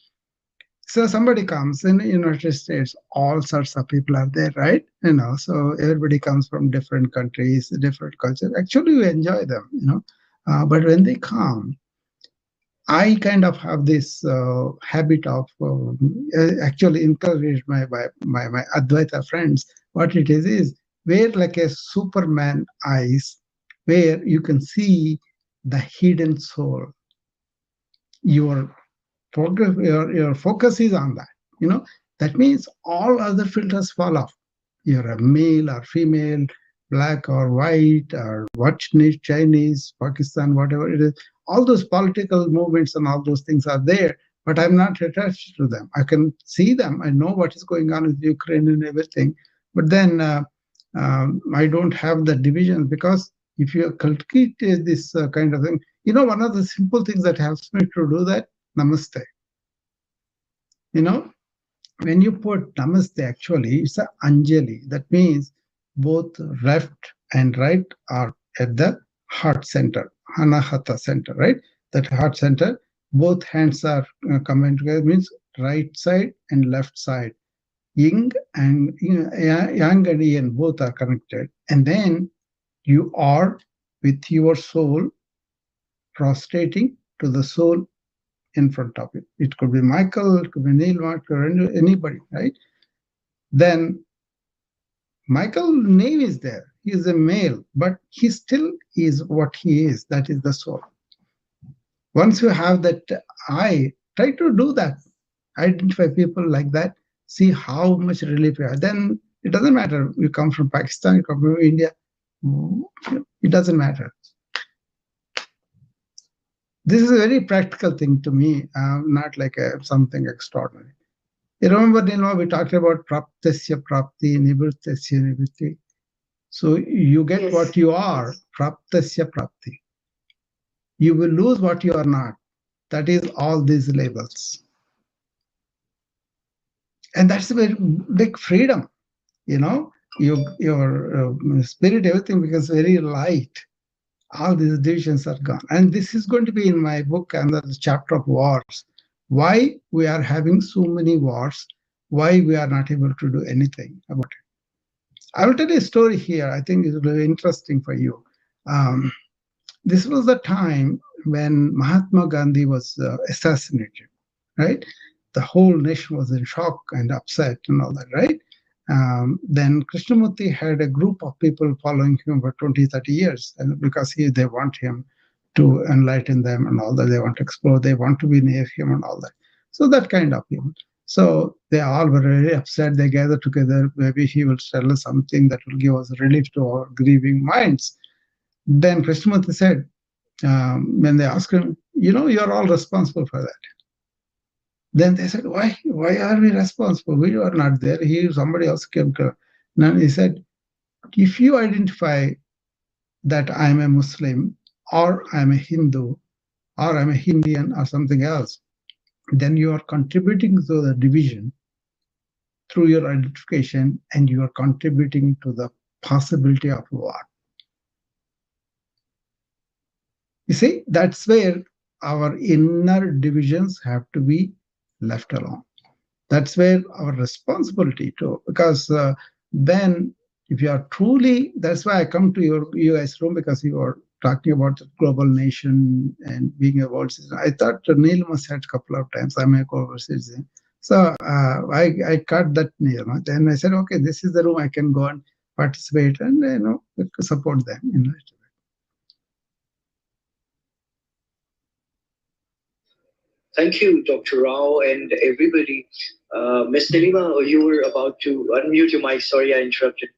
So somebody comes in the United States, all sorts of people are there, right? So everybody comes from different countries, different cultures. Actually, we enjoy them, but when they come, I kind of have this habit of actually encourage my Advaita friends. What it is wear like a Superman eyes, where you can see the hidden soul. Your progress, your focus is on that. That means all other filters fall off. You're a male or female, black or white, or what Chinese, Pakistan, whatever it is. All those political movements and all those things are there, but I'm not attached to them. I can see them. I know what is going on with Ukraine and everything, but then I don't have the division, because if you cultivate this kind of thing, one of the simple things that helps me to do that, namaste. When you put namaste, actually, it's a Anjali. That means both left and right are at the heart center, Anahata center, right? That heart center, both hands are coming together, means right side and left side. Yang and Yang and Yin both are connected. And then you are with your soul prostrating to the soul in front of it. It could be Michael, it could be Neil, or anybody, right? Then Michael's name is there. He is a male, but he still is what he is. That is the soul. Once you have that eye, try to do that. Identify people like that. See how much relief you have. Then it doesn't matter. You come from Pakistan, you come from India. It doesn't matter. This is a very practical thing to me, not like something extraordinary. You remember, we talked about praptasya prapti, nivrittasya nivritti. So you get what you are, praptasya prapti. You will lose what you are not. That is all these labels. And that's a very big freedom. Your spirit, everything becomes very light. All these divisions are gone. And this is going to be in my book under the chapter of wars. Why we are having so many wars, why we are not able to do anything about it. I will tell you a story here. I think it will be interesting for you. This was the time when Mahatma Gandhi was assassinated, right? The whole nation was in shock and upset and all that, right? Then Krishnamurti had a group of people following him for 20, 30 years, and because they want him to enlighten them and all that. They want to explore, they want to be near him and all that. So that kind of people. So they all were very upset. They gathered together. Maybe he will tell us something that will give us relief to our grieving minds. Then Krishnamurti said, when they asked him, you're all responsible for that. Then they said, why? Why are we responsible? We are not there. Somebody else came to. Then he said, if you identify that I'm a Muslim or I'm a Hindu or I'm a Indian or something else, then you are contributing to the division through your identification, and you are contributing to the possibility of war. You see, that's where our inner divisions have to be left alone. That's where our responsibility too, because then if you are truly, that's why I come to you guys room, because you are talking about the global nation and being a world citizen. I thought Neil must said a couple of times, I'm a global citizen. So I cut that Neil. Then I said, okay, this is the room I can go and participate and support them. Thank you, Dr. Rao, and everybody. Ms. Nilima, you were about to unmute your mic. Sorry, I interrupted.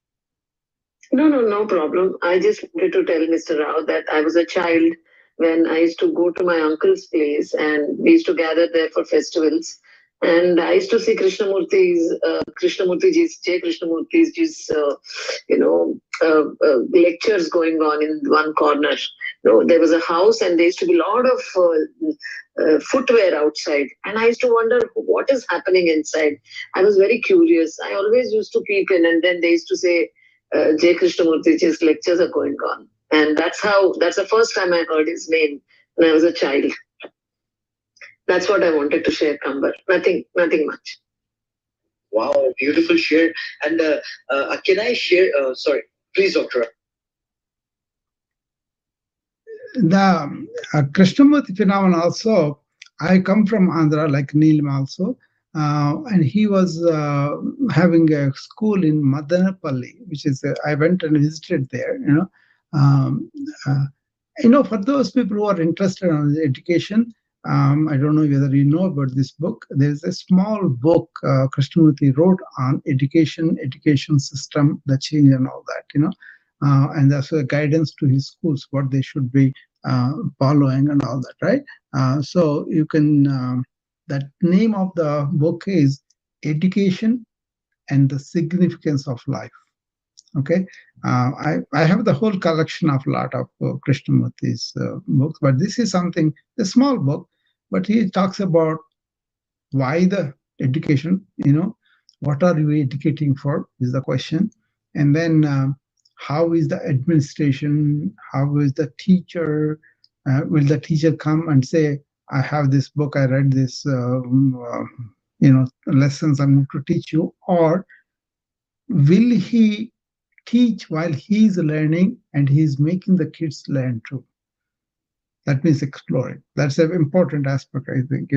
No problem. I just wanted to tell Mr. Rao that I was a child when I used to go to my uncle's place, and we used to gather there for festivals. And I used to see Krishnamurti's, lectures going on in one corner. There was a house, and there used to be a lot of footwear outside. And I used to wonder what is happening inside. I was very curious. I always used to peep in, and then they used to say, J. Krishnamurti's lectures are going on. And that's the first time I heard his name when I was a child. That's what I wanted to share, Kambar. Nothing much. Wow, beautiful share. And can I share? Sorry, please, Doctor. The Krishnamurti phenomenon also, I come from Andhra, like Neelam also, and he was having a school in Madanapalli, which is, I went and visited there, for those people who are interested in education, I don't know whether you know about this book. There's a small book Krishnamurti wrote on education system, the change and all that, and that's a guidance to his schools, what they should be following and all that, right? So you can, that name of the book is Education and the Significance of Life. Okay, I have the whole collection of a lot of Krishnamurti's books, but this is something, a small book, but he talks about why the education, what are you educating for is the question. And then how is the administration, how is the teacher, will the teacher come and say, I have this book, I read this, lessons I'm going to teach you, or will he teach while he's learning and he's making the kids learn too? That means exploring. That's an important aspect, I think.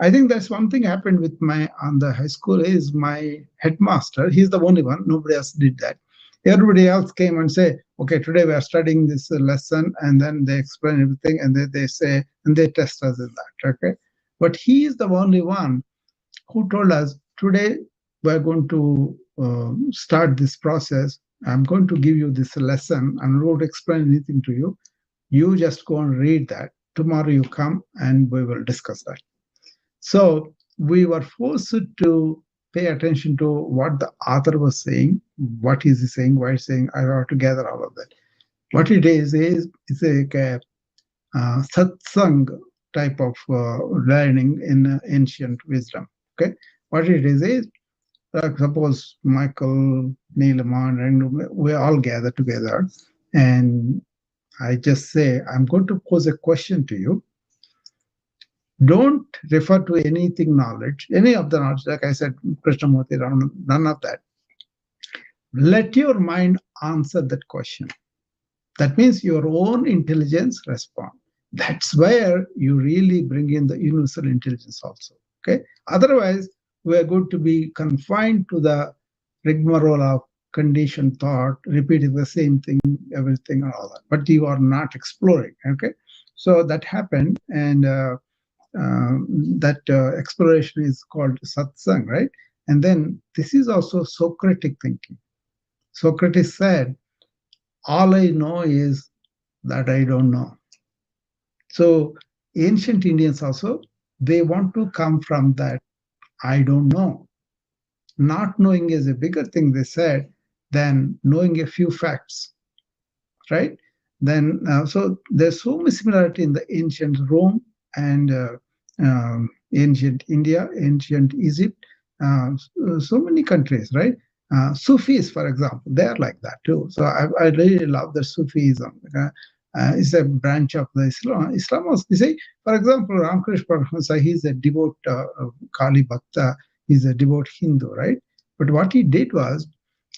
I think that's one thing happened with on the high school is my headmaster. He's the only one. Nobody else did that. Everybody else came and say, okay, today we are studying this lesson, and then they explain everything, and they say, and they test us in that. Okay, but he is the only one who told us, today we're going to start this process. I'm going to give you this lesson. I'm not going to explain anything to you. You just go and read that. Tomorrow you come and we will discuss that. So we were forced to pay attention to what the author was saying, what is he saying, why he's saying. I have to gather all of that. What it is it's a satsang type of learning in ancient wisdom. Okay, what it is suppose Michael, Neelaman, and we all gather together, and I just say, I'm going to pose a question to you. Don't refer to anything knowledge, any of the knowledge, like I said, Krishnamurti, none of that. Let your mind answer that question. That means your own intelligence respond. That's where you really bring in the universal intelligence also. Okay. Otherwise, we are going to be confined to the rigmarole of conditioned thought, repeating the same thing, everything, and all that. But you are not exploring. Okay. So that happened, and that exploration is called satsang, right? And then this is also Socratic thinking. Socrates said, all I know is that I don't know. So ancient Indians also, they want to come from that I don't know. Not knowing is a bigger thing, they said, than knowing a few facts, right? Then, so there's so much similarity in the ancient Rome and ancient India, ancient Egypt, so many countries, right? Sufis, for example, they are like that too. So I really love the Sufism. It's a branch of the Islam. Islam was, you say, for example, Ramakrishna Paramahansa, he's a devout Kali Bhakta, he's a devout Hindu, right? But what he did was,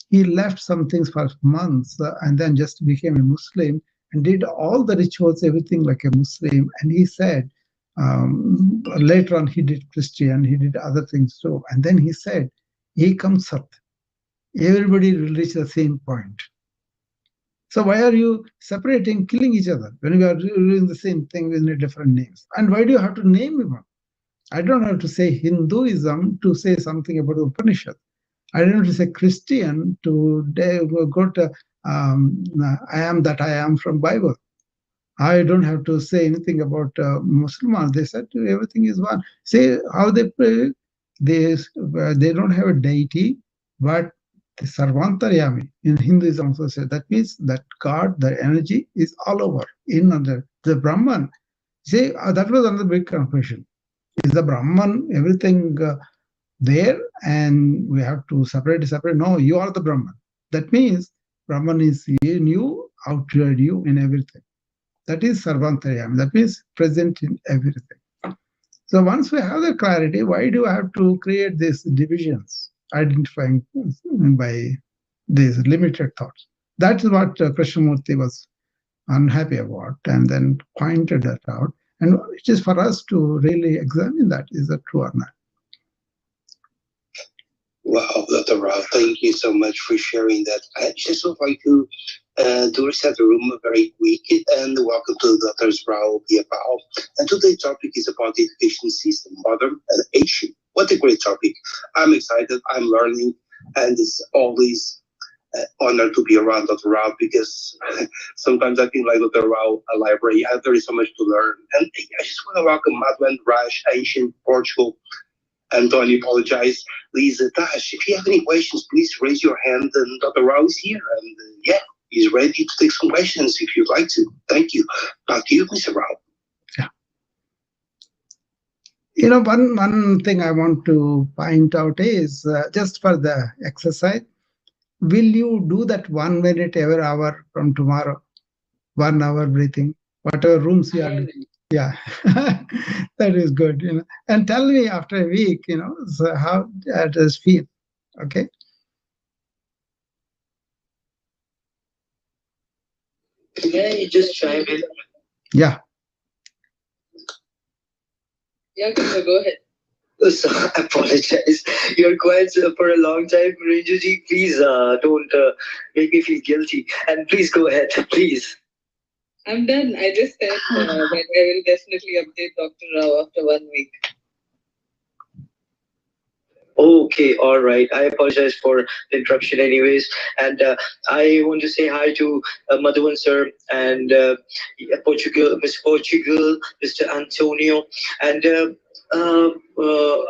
he left some things for months and then just became a Muslim and did all the rituals, everything like a Muslim. And he said, later on, he did Christian, he did other things too. And then he said, Ekam Sat, everybody will reach the same point. So why are you separating, killing each other when we are doing the same thing with different names? And why do you have to name them? I don't have to say Hinduism to say something about the Upanishad. I don't have to say Christian to go to I am that I am from Bible. I don't have to say anything about Muslims. They said everything is one. Say how they pray. They don't have a deity, but the Sarvantaryami in Hinduism also said that means that God, the energy is all over in under the Brahman. See, that was another big confusion. Is the Brahman everything there and we have to separate? No, you are the Brahman. That means Brahman is in you, outside you, in everything. That is Sarvantaryam. That means present in everything. So once we have the clarity, why do I have to create these divisions, identifying by these limited thoughts? That is what Krishnamurti was unhappy about and then pointed that out. And it is for us to really examine that, is that true or not? Wow, Dr. Rao, thank you so much for sharing that. I just would like to reset the room very quick and welcome to Dr. Rao Biapao. And today's topic is about the education system, modern and ancient. What a great topic. I'm excited, I'm learning, and it's always honor to be around Dr. Rao because sometimes I feel like Dr. Rao, a library, there is so much to learn. And I just want to welcome Madeleine, Raj, Ancient, Portugal, Antonio, apologize. Lisa, Dash, if you have any questions, please raise your hand and Dr. Rao is here. And yeah, he's ready to take some questions if you'd like to. Thank you. Back to you, Mr. Rao. Yeah. You know, one thing I want to point out is just for the exercise, will you do that 1 minute every hour from tomorrow? 1 hour breathing, whatever rooms you are in. Yeah, that is good. You know, and tell me after a week, you know, so how does it feel? Okay. Yeah, you just chime in. Yeah. Yeah, go ahead. So, I apologize. You're quiet for a long time, Ranjuji. Please don't make me feel guilty. And please go ahead, please. I'm done. I just said that I will definitely update Dr. Rao after 1 week. Okay, all right. I apologize for the interruption, anyways. And I want to say hi to Madhuvan sir and Portugal, Miss Portugal, Mr. Antonio, and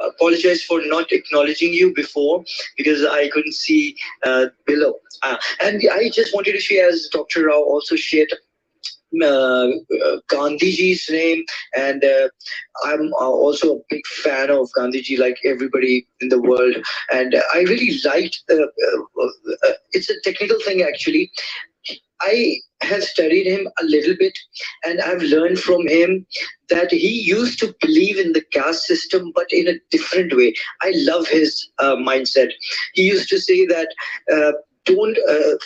apologize for not acknowledging you before because I couldn't see below. And I just wanted to share, as Dr. Rao also shared, Gandhiji's name, and I'm also a big fan of Gandhiji, like everybody in the world. And I really liked. It's a technical thing, actually. I have studied him a little bit, and I've learned from him that he used to believe in the caste system, but in a different way. I love his mindset. He used to say that. Don't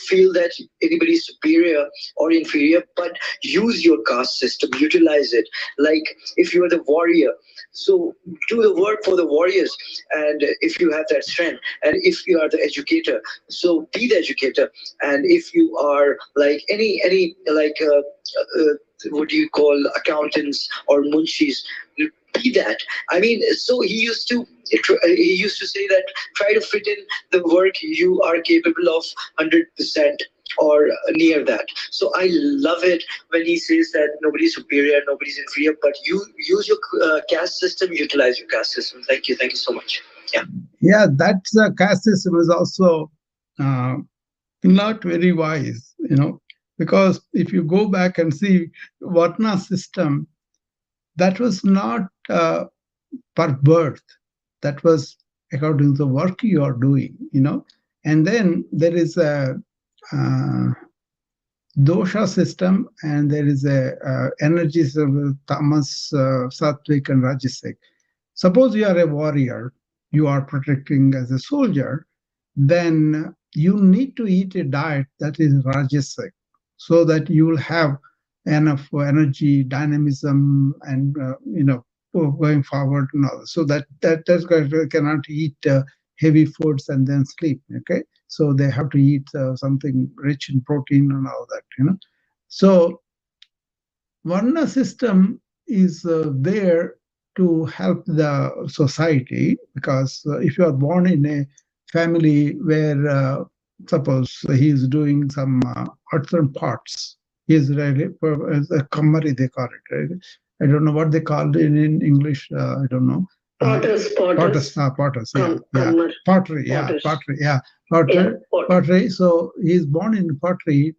feel that anybody is superior or inferior, but use your caste system, utilize it. Like if you are the warrior, so do the work for the warriors. And if you have that strength, and if you are the educator, so be the educator. And if you are like any what do you call accountants or munshis, be that. I mean, so he used to say that try to fit in the work you are capable of 100% or near that. So I love it when he says that nobody's superior, nobody's inferior, but you use your caste system, utilize your caste system. Thank you so much. Yeah, that caste system is also uh, not very wise, because if you go back and see Varna system, that was not per birth, that was according to the work you are doing. And then there is a uh, dosha system, and there is a energy system, tamas, sattvic, and rajasic. Suppose you are a warrior, you are protecting as a soldier, then you need to eat a diet that is rajasic, so that you will have enough energy, dynamism, and going forward. So that guy cannot eat heavy foods and then sleep. Okay, so they have to eat something rich in protein and all that. So Varna system is there to help the society, because if you are born in a family where, suppose he is doing some earthen pots, he is really as a kamari, they call it. Right? I don't know what they call it in English. I don't know. Potters, yeah. Pottery, yeah. Pottery. So he is born in pottery.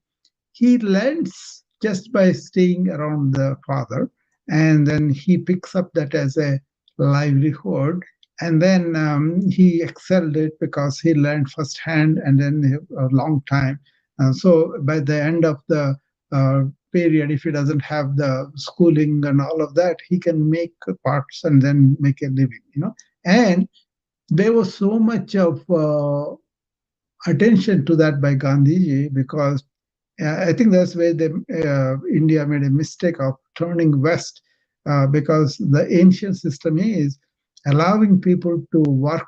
He learns just by staying around the father, and then he picks up that as a livelihood, and then he excelled it because he learned firsthand, and then a long time. So by the end of the period, if he doesn't have the schooling and all of that, he can make parts and then make a living. And there was so much of attention to that by Gandhiji, because I think that's where India made a mistake of turning west, because the ancient system is allowing people to work